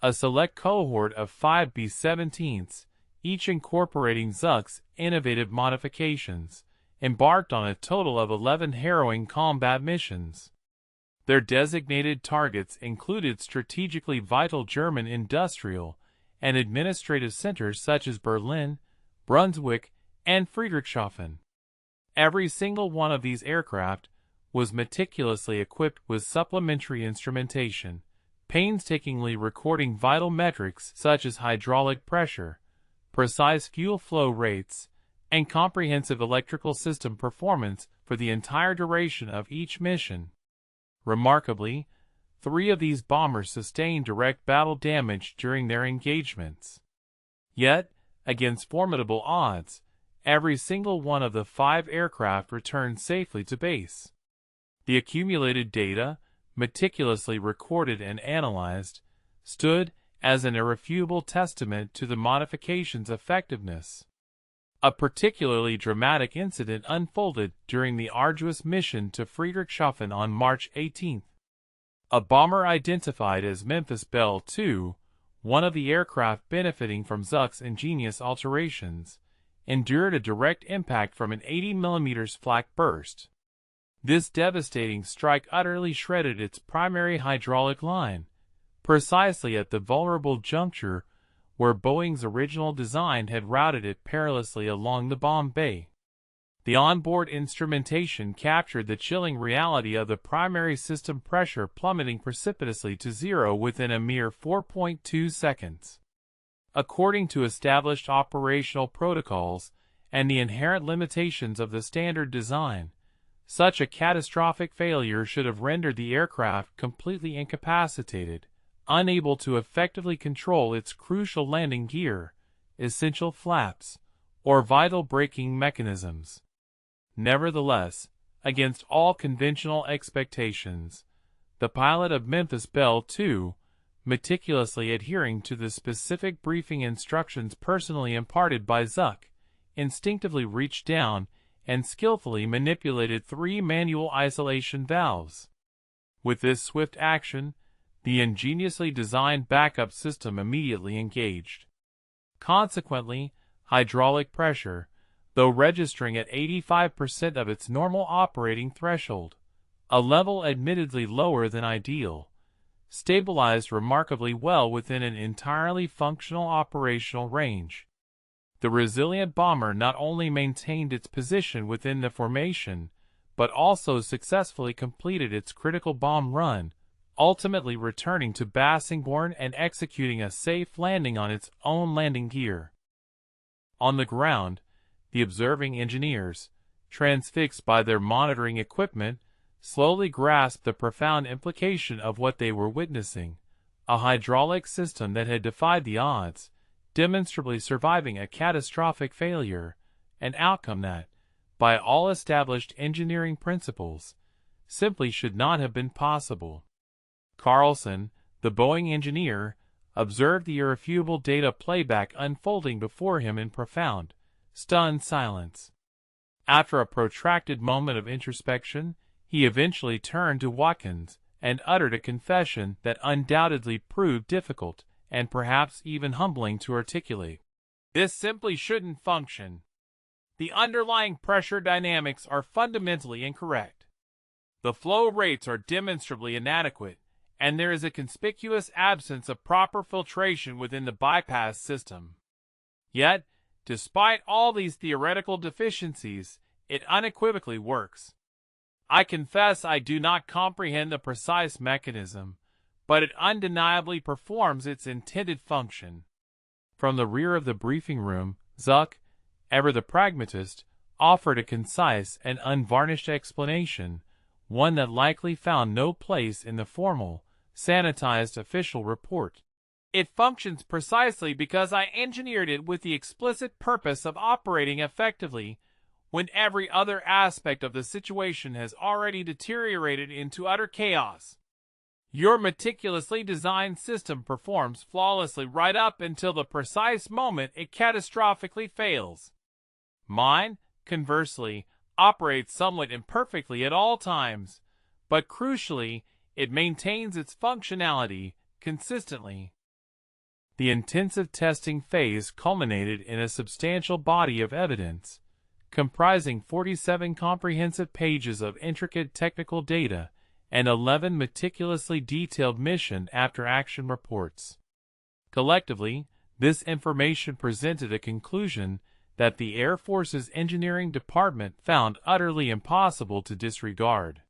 a select cohort of 5 B-17s, each incorporating Zuck's innovative modifications, embarked on a total of 11 harrowing combat missions. Their designated targets included strategically vital German industrial and administrative centers such as Berlin, Brunswick, and Friedrichshafen. Every single one of these aircraft was meticulously equipped with supplementary instrumentation, painstakingly recording vital metrics such as hydraulic pressure, precise fuel flow rates, and comprehensive electrical system performance for the entire duration of each mission. Remarkably, 3 of these bombers sustained direct battle damage during their engagements. Yet, against formidable odds, every single one of the 5 aircraft returned safely to base. The accumulated data, meticulously recorded and analyzed, stood as an irrefutable testament to the modification's effectiveness. A particularly dramatic incident unfolded during the arduous mission to Friedrichshafen on March 18. A bomber identified as Memphis Belle II, one of the aircraft benefiting from Zuck's ingenious alterations, endured a direct impact from an 80mm flak burst. This devastating strike utterly shredded its primary hydraulic line, precisely at the vulnerable juncture where Boeing's original design had routed it perilously along the bomb bay. The onboard instrumentation captured the chilling reality of the primary system pressure plummeting precipitously to 0 within a mere 4.2 seconds. According to established operational protocols and the inherent limitations of the standard design, such a catastrophic failure should have rendered the aircraft completely incapacitated, unable to effectively control its crucial landing gear, essential flaps, or vital braking mechanisms. Nevertheless, against all conventional expectations, the pilot of Memphis Belle II, meticulously adhering to the specific briefing instructions personally imparted by Zuck, instinctively reached down and skillfully manipulated 3 manual isolation valves. With this swift action, the ingeniously designed backup system immediately engaged. Consequently, hydraulic pressure, though registering at 85% of its normal operating threshold, a level admittedly lower than ideal, stabilized remarkably well within an entirely functional operational range. The resilient bomber not only maintained its position within the formation, but also successfully completed its critical bomb run, ultimately returning to Bassingbourn and executing a safe landing on its own landing gear. On the ground, the observing engineers, transfixed by their monitoring equipment, slowly grasped the profound implication of what they were witnessing: a hydraulic system that had defied the odds, demonstrably surviving a catastrophic failure, an outcome that, by all established engineering principles, simply should not have been possible. Carlson, the Boeing engineer, observed the irrefutable data playback unfolding before him in profound, stunned silence. After a protracted moment of introspection, he eventually turned to Watkins and uttered a confession that undoubtedly proved difficult and perhaps even humbling to articulate. "This simply shouldn't function. The underlying pressure dynamics are fundamentally incorrect. The flow rates are demonstrably inadequate, and there is a conspicuous absence of proper filtration within the bypass system. Yet, despite all these theoretical deficiencies, it unequivocally works. I confess I do not comprehend the precise mechanism, but it undeniably performs its intended function." From the rear of the briefing room, Zuck, ever the pragmatist, offered a concise and unvarnished explanation, one that likely found no place in the formal, sanitized official report. "It functions precisely because I engineered it with the explicit purpose of operating effectively when every other aspect of the situation has already deteriorated into utter chaos. Your meticulously designed system performs flawlessly right up until the precise moment it catastrophically fails. Mine, conversely, operates somewhat imperfectly at all times, but crucially, it maintains its functionality consistently." The intensive testing phase culminated in a substantial body of evidence, comprising 47 comprehensive pages of intricate technical data and 11 meticulously detailed mission-after-action reports. Collectively, this information presented a conclusion that the Air Force's engineering department found utterly impossible to disregard.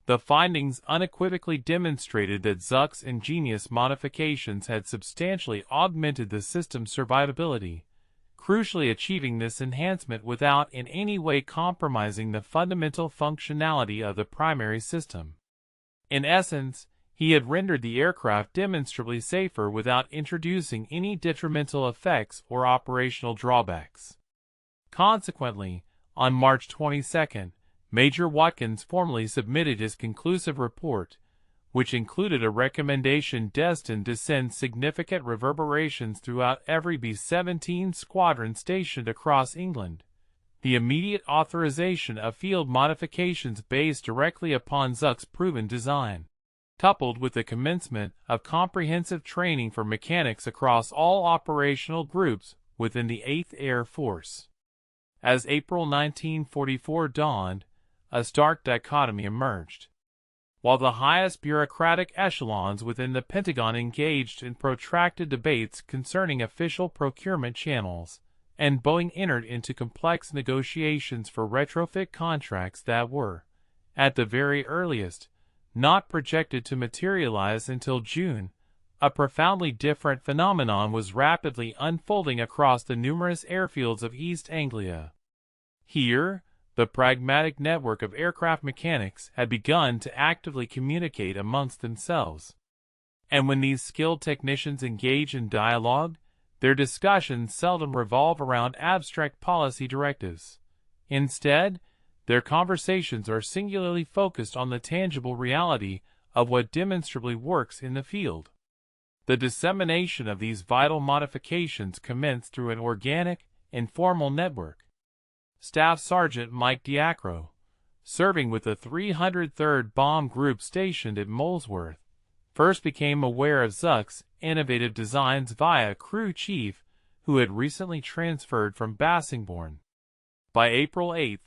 The findings unequivocally demonstrated that Zuck's ingenious modifications had substantially augmented the system's survivability, crucially achieving this enhancement without in any way compromising the fundamental functionality of the primary system. In essence, he had rendered the aircraft demonstrably safer without introducing any detrimental effects or operational drawbacks. Consequently, on March 22, Major Watkins formally submitted his conclusive report, which included a recommendation destined to send significant reverberations throughout every B-17 squadron stationed across England: the immediate authorization of field modifications based directly upon Zuck's proven design, coupled with the commencement of comprehensive training for mechanics across all operational groups within the 8th Air Force. As April 1944 dawned, a stark dichotomy emerged. While the highest bureaucratic echelons within the Pentagon engaged in protracted debates concerning official procurement channels, and Boeing entered into complex negotiations for retrofit contracts that were, at the very earliest, not projected to materialize until June, a profoundly different phenomenon was rapidly unfolding across the numerous airfields of East Anglia. Here, the pragmatic network of aircraft mechanics had begun to actively communicate amongst themselves. And when these skilled technicians engage in dialogue, their discussions seldom revolve around abstract policy directives. Instead, their conversations are singularly focused on the tangible reality of what demonstrably works in the field. The dissemination of these vital modifications commenced through an organic, informal network. Staff Sergeant Mike Diacro, serving with the 303rd Bomb Group stationed at Molesworth, first became aware of Zuck's innovative designs via a crew chief who had recently transferred from Bassingbourn. By April 8,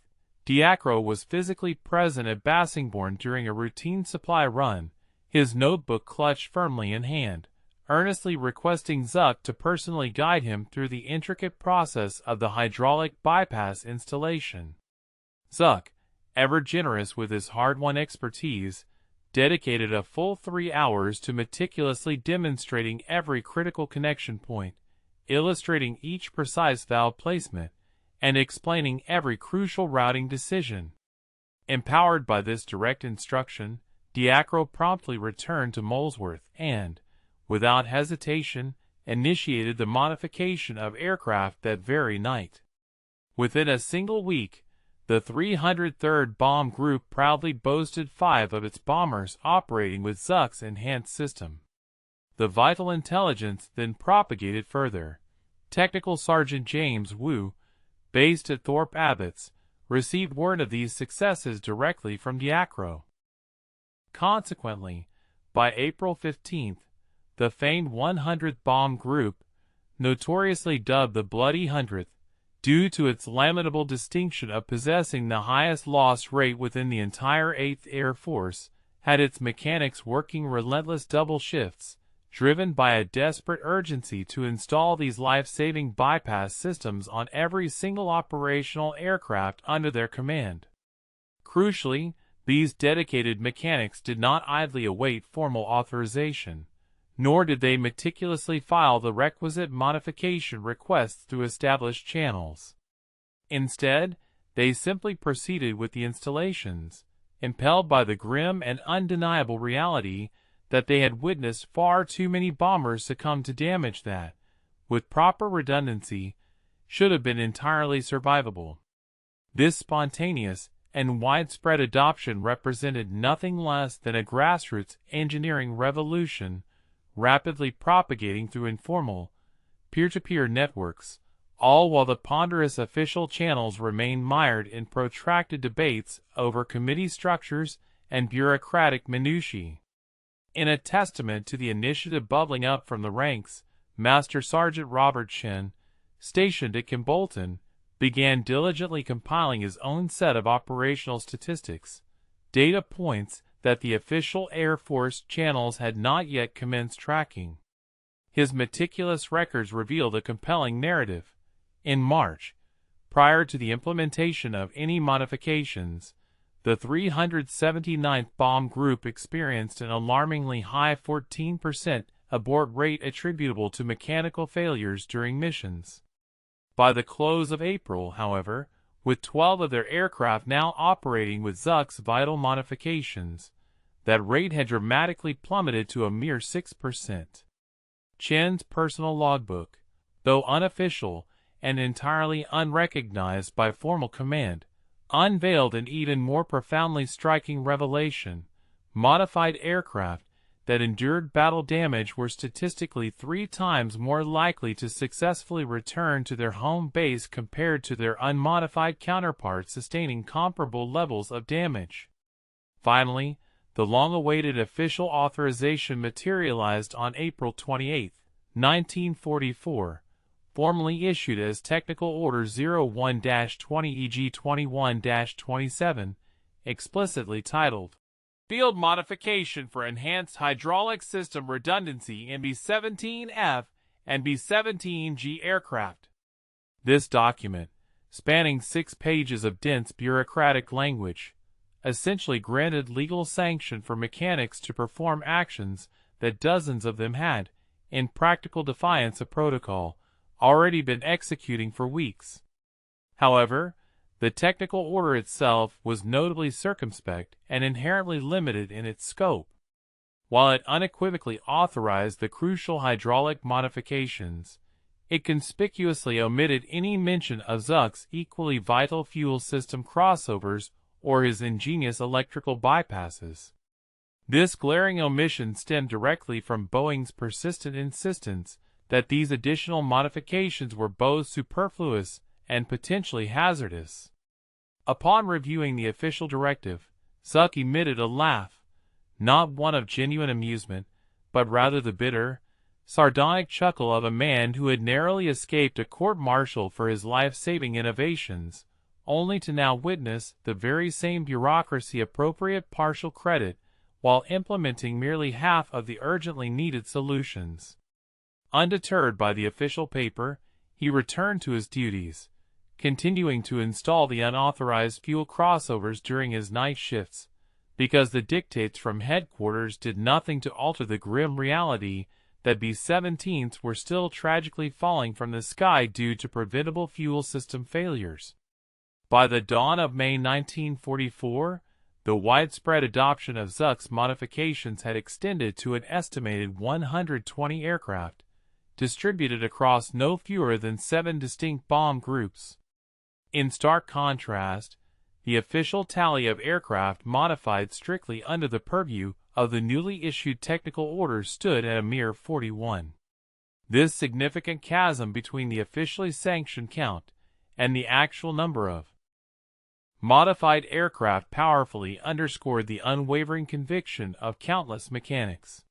Diacro was physically present at Bassingbourn during a routine supply run, his notebook clutched firmly in hand, earnestly requesting Zuck to personally guide him through the intricate process of the hydraulic bypass installation. Zuck, ever generous with his hard-won expertise, dedicated a full 3 hours to meticulously demonstrating every critical connection point, illustrating each precise valve placement, and explaining every crucial routing decision. Empowered by this direct instruction, Diacro promptly returned to Molesworth and, without hesitation, initiated the modification of aircraft that very night. Within a single week, the 303rd Bomb Group proudly boasted 5 of its bombers operating with Zuck's enhanced system. The vital intelligence then propagated further. Technical Sergeant James Wu, based at Thorpe Abbotts, received word of these successes directly from Diacro. Consequently, by April 15th, the famed 100th Bomb Group, notoriously dubbed the Bloody 100th, due to its lamentable distinction of possessing the highest loss rate within the entire 8th Air Force, had its mechanics working relentless double shifts, driven by a desperate urgency to install these life-saving bypass systems on every single operational aircraft under their command. Crucially, these dedicated mechanics did not idly await formal authorization, nor did they meticulously file the requisite modification requests through established channels. Instead, they simply proceeded with the installations, impelled by the grim and undeniable reality that they had witnessed far too many bombers succumb to damage that, with proper redundancy, should have been entirely survivable. This spontaneous and widespread adoption represented nothing less than a grassroots engineering revolution, rapidly propagating through informal, peer-to-peer networks, all while the ponderous official channels remained mired in protracted debates over committee structures and bureaucratic minutiae. In a testament to the initiative bubbling up from the ranks, Master Sergeant Robert Chen, stationed at Kimbolton, began diligently compiling his own set of operational statistics, data points that the official Air Force channels had not yet commenced tracking. His meticulous records revealed a compelling narrative. In March, prior to the implementation of any modifications, the 379th Bomb Group experienced an alarmingly high 14% abort rate attributable to mechanical failures during missions. By the close of April, however, with 12 of their aircraft now operating with Zuck's vital modifications, that rate had dramatically plummeted to a mere 6%. Chen's personal logbook, though unofficial and entirely unrecognized by formal command, unveiled an even more profoundly striking revelation. Modified aircraft that endured battle damage were statistically 3 times more likely to successfully return to their home base compared to their unmodified counterparts sustaining comparable levels of damage. Finally, the long-awaited official authorization materialized on April 28, 1944, formally issued as Technical Order 01-20 EG-21-27, explicitly titled, Field Modification for Enhanced Hydraulic System Redundancy in B-17F and B-17G Aircraft. This document, spanning 6 pages of dense bureaucratic language, essentially granted legal sanction for mechanics to perform actions that dozens of them had, in practical defiance of protocol, already been executing for weeks. However, the technical order itself was notably circumspect and inherently limited in its scope. While it unequivocally authorized the crucial hydraulic modifications, it conspicuously omitted any mention of Zuck's equally vital fuel system crossovers or his ingenious electrical bypasses. This glaring omission stemmed directly from Boeing's persistent insistence that these additional modifications were both superfluous and potentially hazardous. Upon reviewing the official directive, Zuck emitted a laugh, not one of genuine amusement, but rather the bitter, sardonic chuckle of a man who had narrowly escaped a court-martial for his life-saving innovations, only to now witness the very same bureaucracy appropriate partial credit while implementing merely half of the urgently needed solutions. Undeterred by the official paper, he returned to his duties, continuing to install the unauthorized fuel crossovers during his night shifts, because the dictates from headquarters did nothing to alter the grim reality that B-17s were still tragically falling from the sky due to preventable fuel system failures. By the dawn of May 1944, the widespread adoption of Zuk's modifications had extended to an estimated 120 aircraft, distributed across no fewer than 7 distinct bomb groups. In stark contrast, the official tally of aircraft modified strictly under the purview of the newly issued technical orders stood at a mere 41. This significant chasm between the officially sanctioned count and the actual number of modified aircraft powerfully underscored the unwavering conviction of countless mechanics.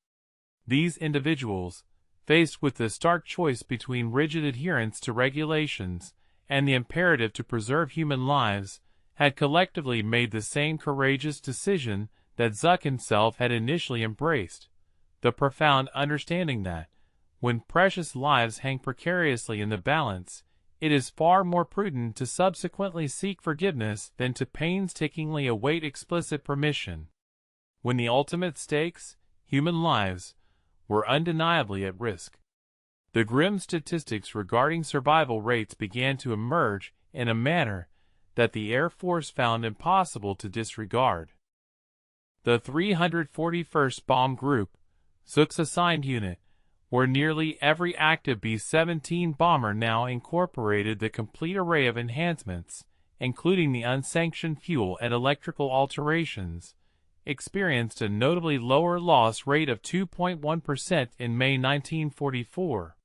These individuals, faced with the stark choice between rigid adherence to regulations and the imperative to preserve human lives, had collectively made the same courageous decision that Zuk himself had initially embraced, the profound understanding that, when precious lives hang precariously in the balance, it is far more prudent to subsequently seek forgiveness than to painstakingly await explicit permission. When the ultimate stakes, human lives, were undeniably at risk, the grim statistics regarding survival rates began to emerge in a manner that the Air Force found impossible to disregard. The 341st Bomb Group, Zuk's assigned unit, where nearly every active B-17 bomber now incorporated the complete array of enhancements, including the unsanctioned fuel and electrical alterations, experienced a notably lower loss rate of 2.1% in May 1944.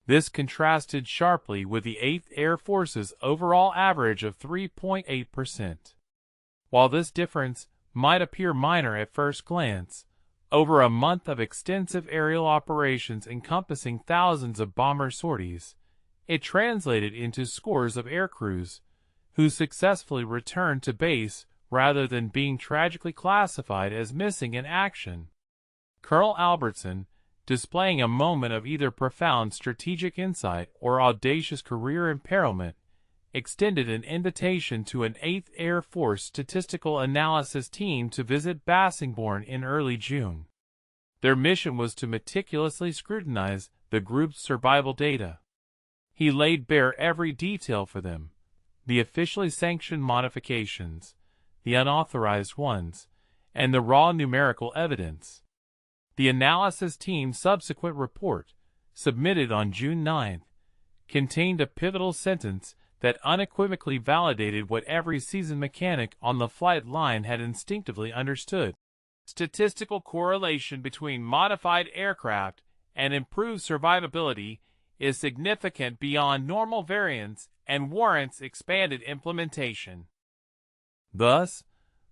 This contrasted sharply with the 8th Air Force's overall average of 3.8%. While this difference might appear minor at first glance, over a month of extensive aerial operations encompassing thousands of bomber sorties, it translated into scores of aircrews who successfully returned to base rather than being tragically classified as missing in action. Colonel Albertson, displaying a moment of either profound strategic insight or audacious career imperilment, extended an invitation to an 8th Air Force statistical analysis team to visit Bassingbourn in early June. Their mission was to meticulously scrutinize the group's survival data. He laid bare every detail for them: the officially sanctioned modifications, the unauthorized ones, and the raw numerical evidence. The analysis team's subsequent report, submitted on June 9, contained a pivotal sentence that unequivocally validated what every seasoned mechanic on the flight line had instinctively understood. Statistical correlation between modified aircraft and improved survivability is significant beyond normal variance and warrants expanded implementation. Thus,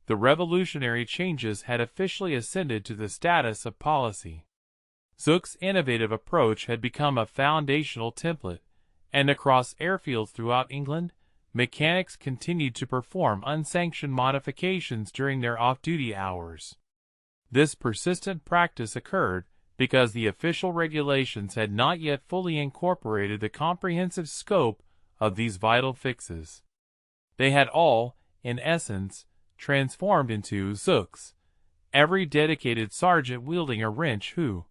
the revolutionary changes had officially ascended to the status of policy. Zuk's innovative approach had become a foundational template, and across airfields throughout England, mechanics continued to perform unsanctioned modifications during their off-duty hours. This persistent practice occurred because the official regulations had not yet fully incorporated the comprehensive scope of these vital fixes. They had all, in essence, transformed into Zuks, every dedicated sergeant wielding a wrench who,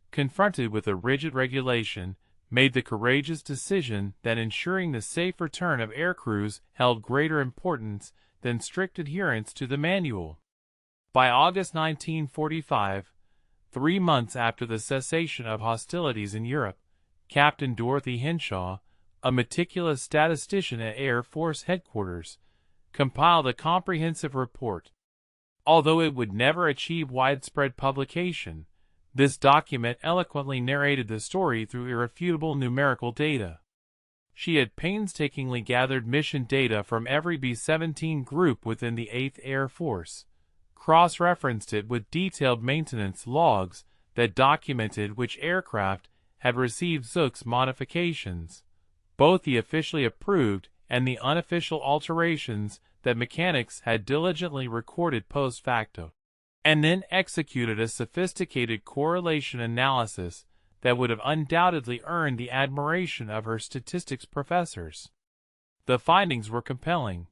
confronted with a rigid regulation, made the courageous decision that ensuring the safe return of aircrews held greater importance than strict adherence to the manual. By August 1945, 3 months after the cessation of hostilities in Europe, Captain Dorothy Henshaw, a meticulous statistician at Air Force Headquarters, compiled a comprehensive report. Although it would never achieve widespread publication, this document eloquently narrated the story through irrefutable numerical data. She had painstakingly gathered mission data from every B-17 group within the 8th Air Force, cross-referenced it with detailed maintenance logs that documented which aircraft had received Zuk's modifications, both the officially approved and the unofficial alterations that mechanics had diligently recorded post facto, and then executed a sophisticated correlation analysis that would have undoubtedly earned the admiration of her statistics professors. The findings were compelling.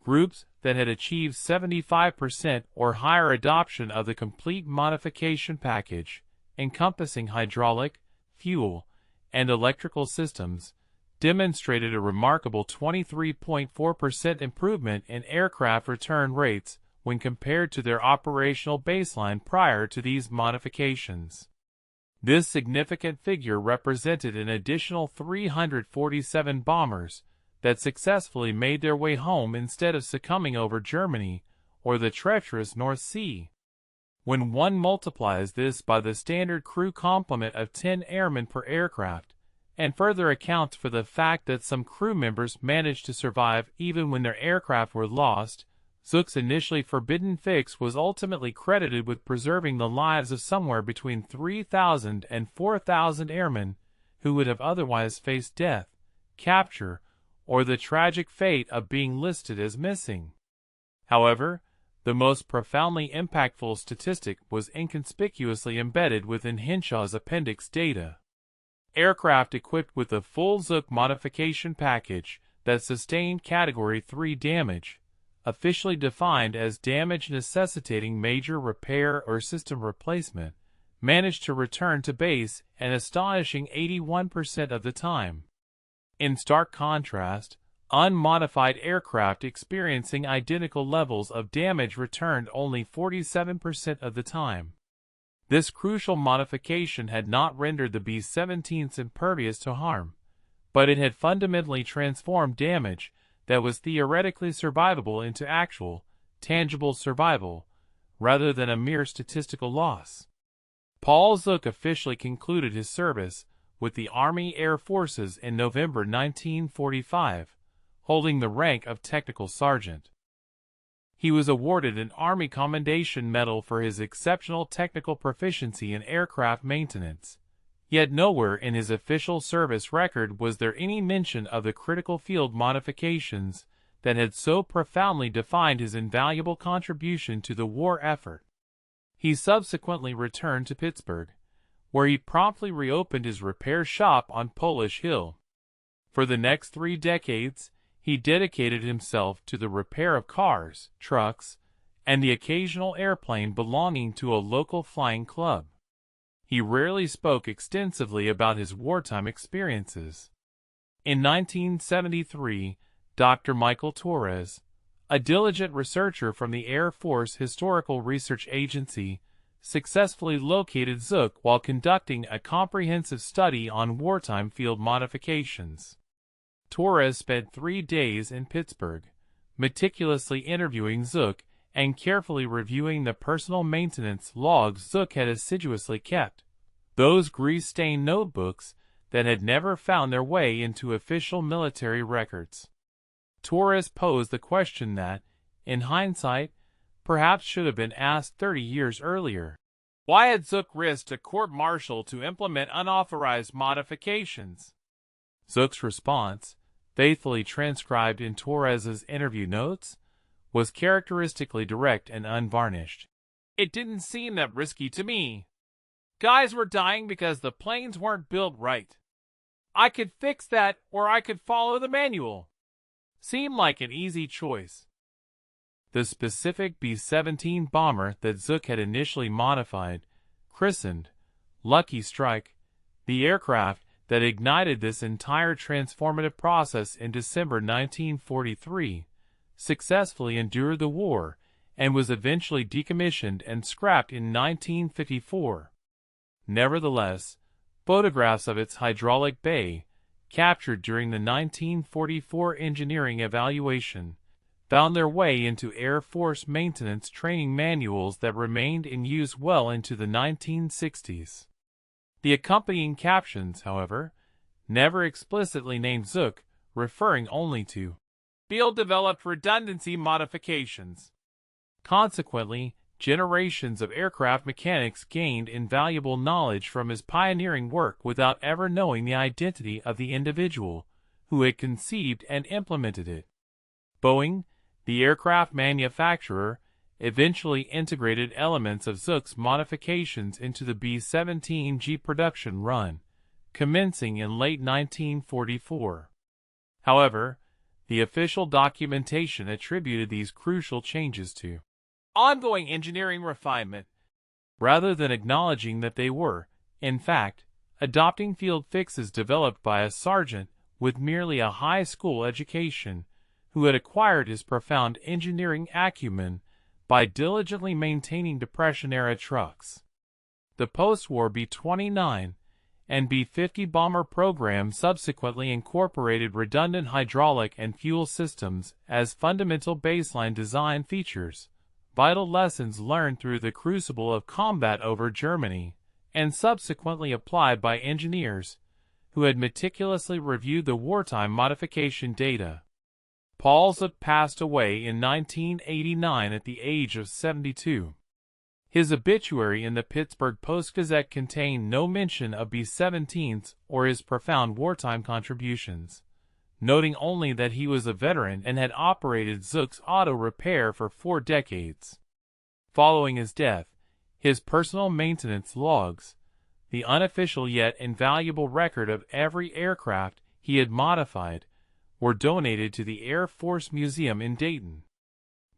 Groups that had achieved 75% or higher adoption of the complete modification package, encompassing hydraulic, fuel, and electrical systems, demonstrated a remarkable 23.4% improvement in aircraft return rates when compared to their operational baseline prior to these modifications. This significant figure represented an additional 347 bombers that successfully made their way home instead of succumbing over Germany or the treacherous North Sea. When one multiplies this by the standard crew complement of 10 airmen per aircraft, and further accounts for the fact that some crew members managed to survive even when their aircraft were lost, Zook's initially forbidden fix was ultimately credited with preserving the lives of somewhere between 3,000 and 4,000 airmen who would have otherwise faced death, capture, or the tragic fate of being listed as missing. However, the most profoundly impactful statistic was inconspicuously embedded within Henshaw's appendix data. Aircraft equipped with the full Zook modification package that sustained Category 3 damage, officially defined as damage necessitating major repair or system replacement, managed to return to base an astonishing 81% of the time. In stark contrast, unmodified aircraft experiencing identical levels of damage returned only 47% of the time. This crucial modification had not rendered the B-17s impervious to harm, but it had fundamentally transformed damage that was theoretically survivable into actual, tangible survival, rather than a mere statistical loss. Paul Zook officially concluded his service with the Army Air Forces in November 1945, holding the rank of Technical Sergeant. He was awarded an Army Commendation Medal for his exceptional technical proficiency in aircraft maintenance, yet nowhere in his official service record was there any mention of the critical field modifications that had so profoundly defined his invaluable contribution to the war effort. He subsequently returned to Pittsburgh, where he promptly reopened his repair shop on Polish Hill. For the next 3 decades, he dedicated himself to the repair of cars, trucks, and the occasional airplane belonging to a local flying club. He rarely spoke extensively about his wartime experiences. In 1973, Dr. Michael Torres, a diligent researcher from the Air Force Historical Research Agency, successfully located Zook while conducting a comprehensive study on wartime field modifications. Torres spent 3 days in Pittsburgh, meticulously interviewing Zook and carefully reviewing the personal maintenance logs Zook had assiduously kept, those grease-stained notebooks that had never found their way into official military records. Torres posed the question that, in hindsight, perhaps should have been asked 30 years earlier. Why had Zook risked a court-martial to implement unauthorized modifications? Zook's response, faithfully transcribed in Torres's interview notes, was characteristically direct and unvarnished. It didn't seem that risky to me. Guys were dying because the planes weren't built right. I could fix that, or I could follow the manual. Seemed like an easy choice. The specific B-17 bomber that Zook had initially modified, christened Lucky Strike, the aircraft that ignited this entire transformative process in December 1943, successfully endured the war and was eventually decommissioned and scrapped in 1954. Nevertheless, photographs of its hydraulic bay, captured during the 1944 engineering evaluation, found their way into Air Force maintenance training manuals that remained in use well into the 1960s. The accompanying captions, however, never explicitly named Zook, referring only to field-developed redundancy modifications. Consequently, generations of aircraft mechanics gained invaluable knowledge from his pioneering work without ever knowing the identity of the individual who had conceived and implemented it. Boeing, the aircraft manufacturer, eventually integrated elements of Zook's modifications into the B-17G production run, commencing in late 1944. However, the official documentation attributed these crucial changes to ongoing engineering refinement, rather than acknowledging that they were, in fact, adopting field fixes developed by a sergeant with merely a high school education, who had acquired his profound engineering acumen by diligently maintaining Depression-era trucks. The post-war B-29 and B-50 bomber program subsequently incorporated redundant hydraulic and fuel systems as fundamental baseline design features, vital lessons learned through the crucible of combat over Germany, and subsequently applied by engineers who had meticulously reviewed the wartime modification data. Paul Zook passed away in 1989 at the age of 72. His obituary in the Pittsburgh Post-Gazette contained no mention of B-17s or his profound wartime contributions, noting only that he was a veteran and had operated Zook's auto repair for 4 decades. Following his death, his personal maintenance logs, the unofficial yet invaluable record of every aircraft he had modified, were donated to the Air Force Museum in Dayton.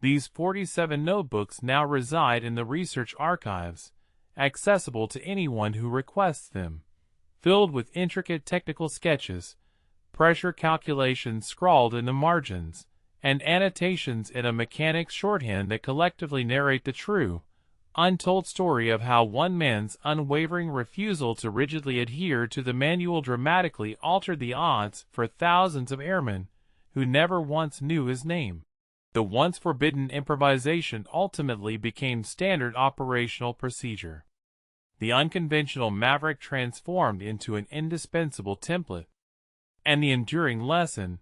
These 47 notebooks now reside in the research archives, accessible to anyone who requests them, filled with intricate technical sketches, pressure calculations scrawled in the margins, and annotations in a mechanic's shorthand that collectively narrate the true, untold story of how one man's unwavering refusal to rigidly adhere to the manual dramatically altered the odds for thousands of airmen who never once knew his name. The once forbidden improvisation ultimately became standard operational procedure. The unconventional maverick transformed into an indispensable template. And the enduring lesson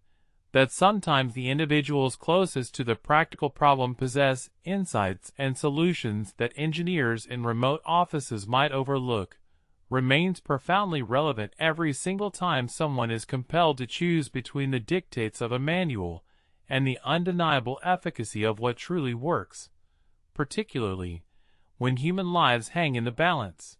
that sometimes the individuals closest to the practical problem possess insights and solutions that engineers in remote offices might overlook, remains profoundly relevant every single time someone is compelled to choose between the dictates of a manual and the undeniable efficacy of what truly works, particularly when human lives hang in the balance.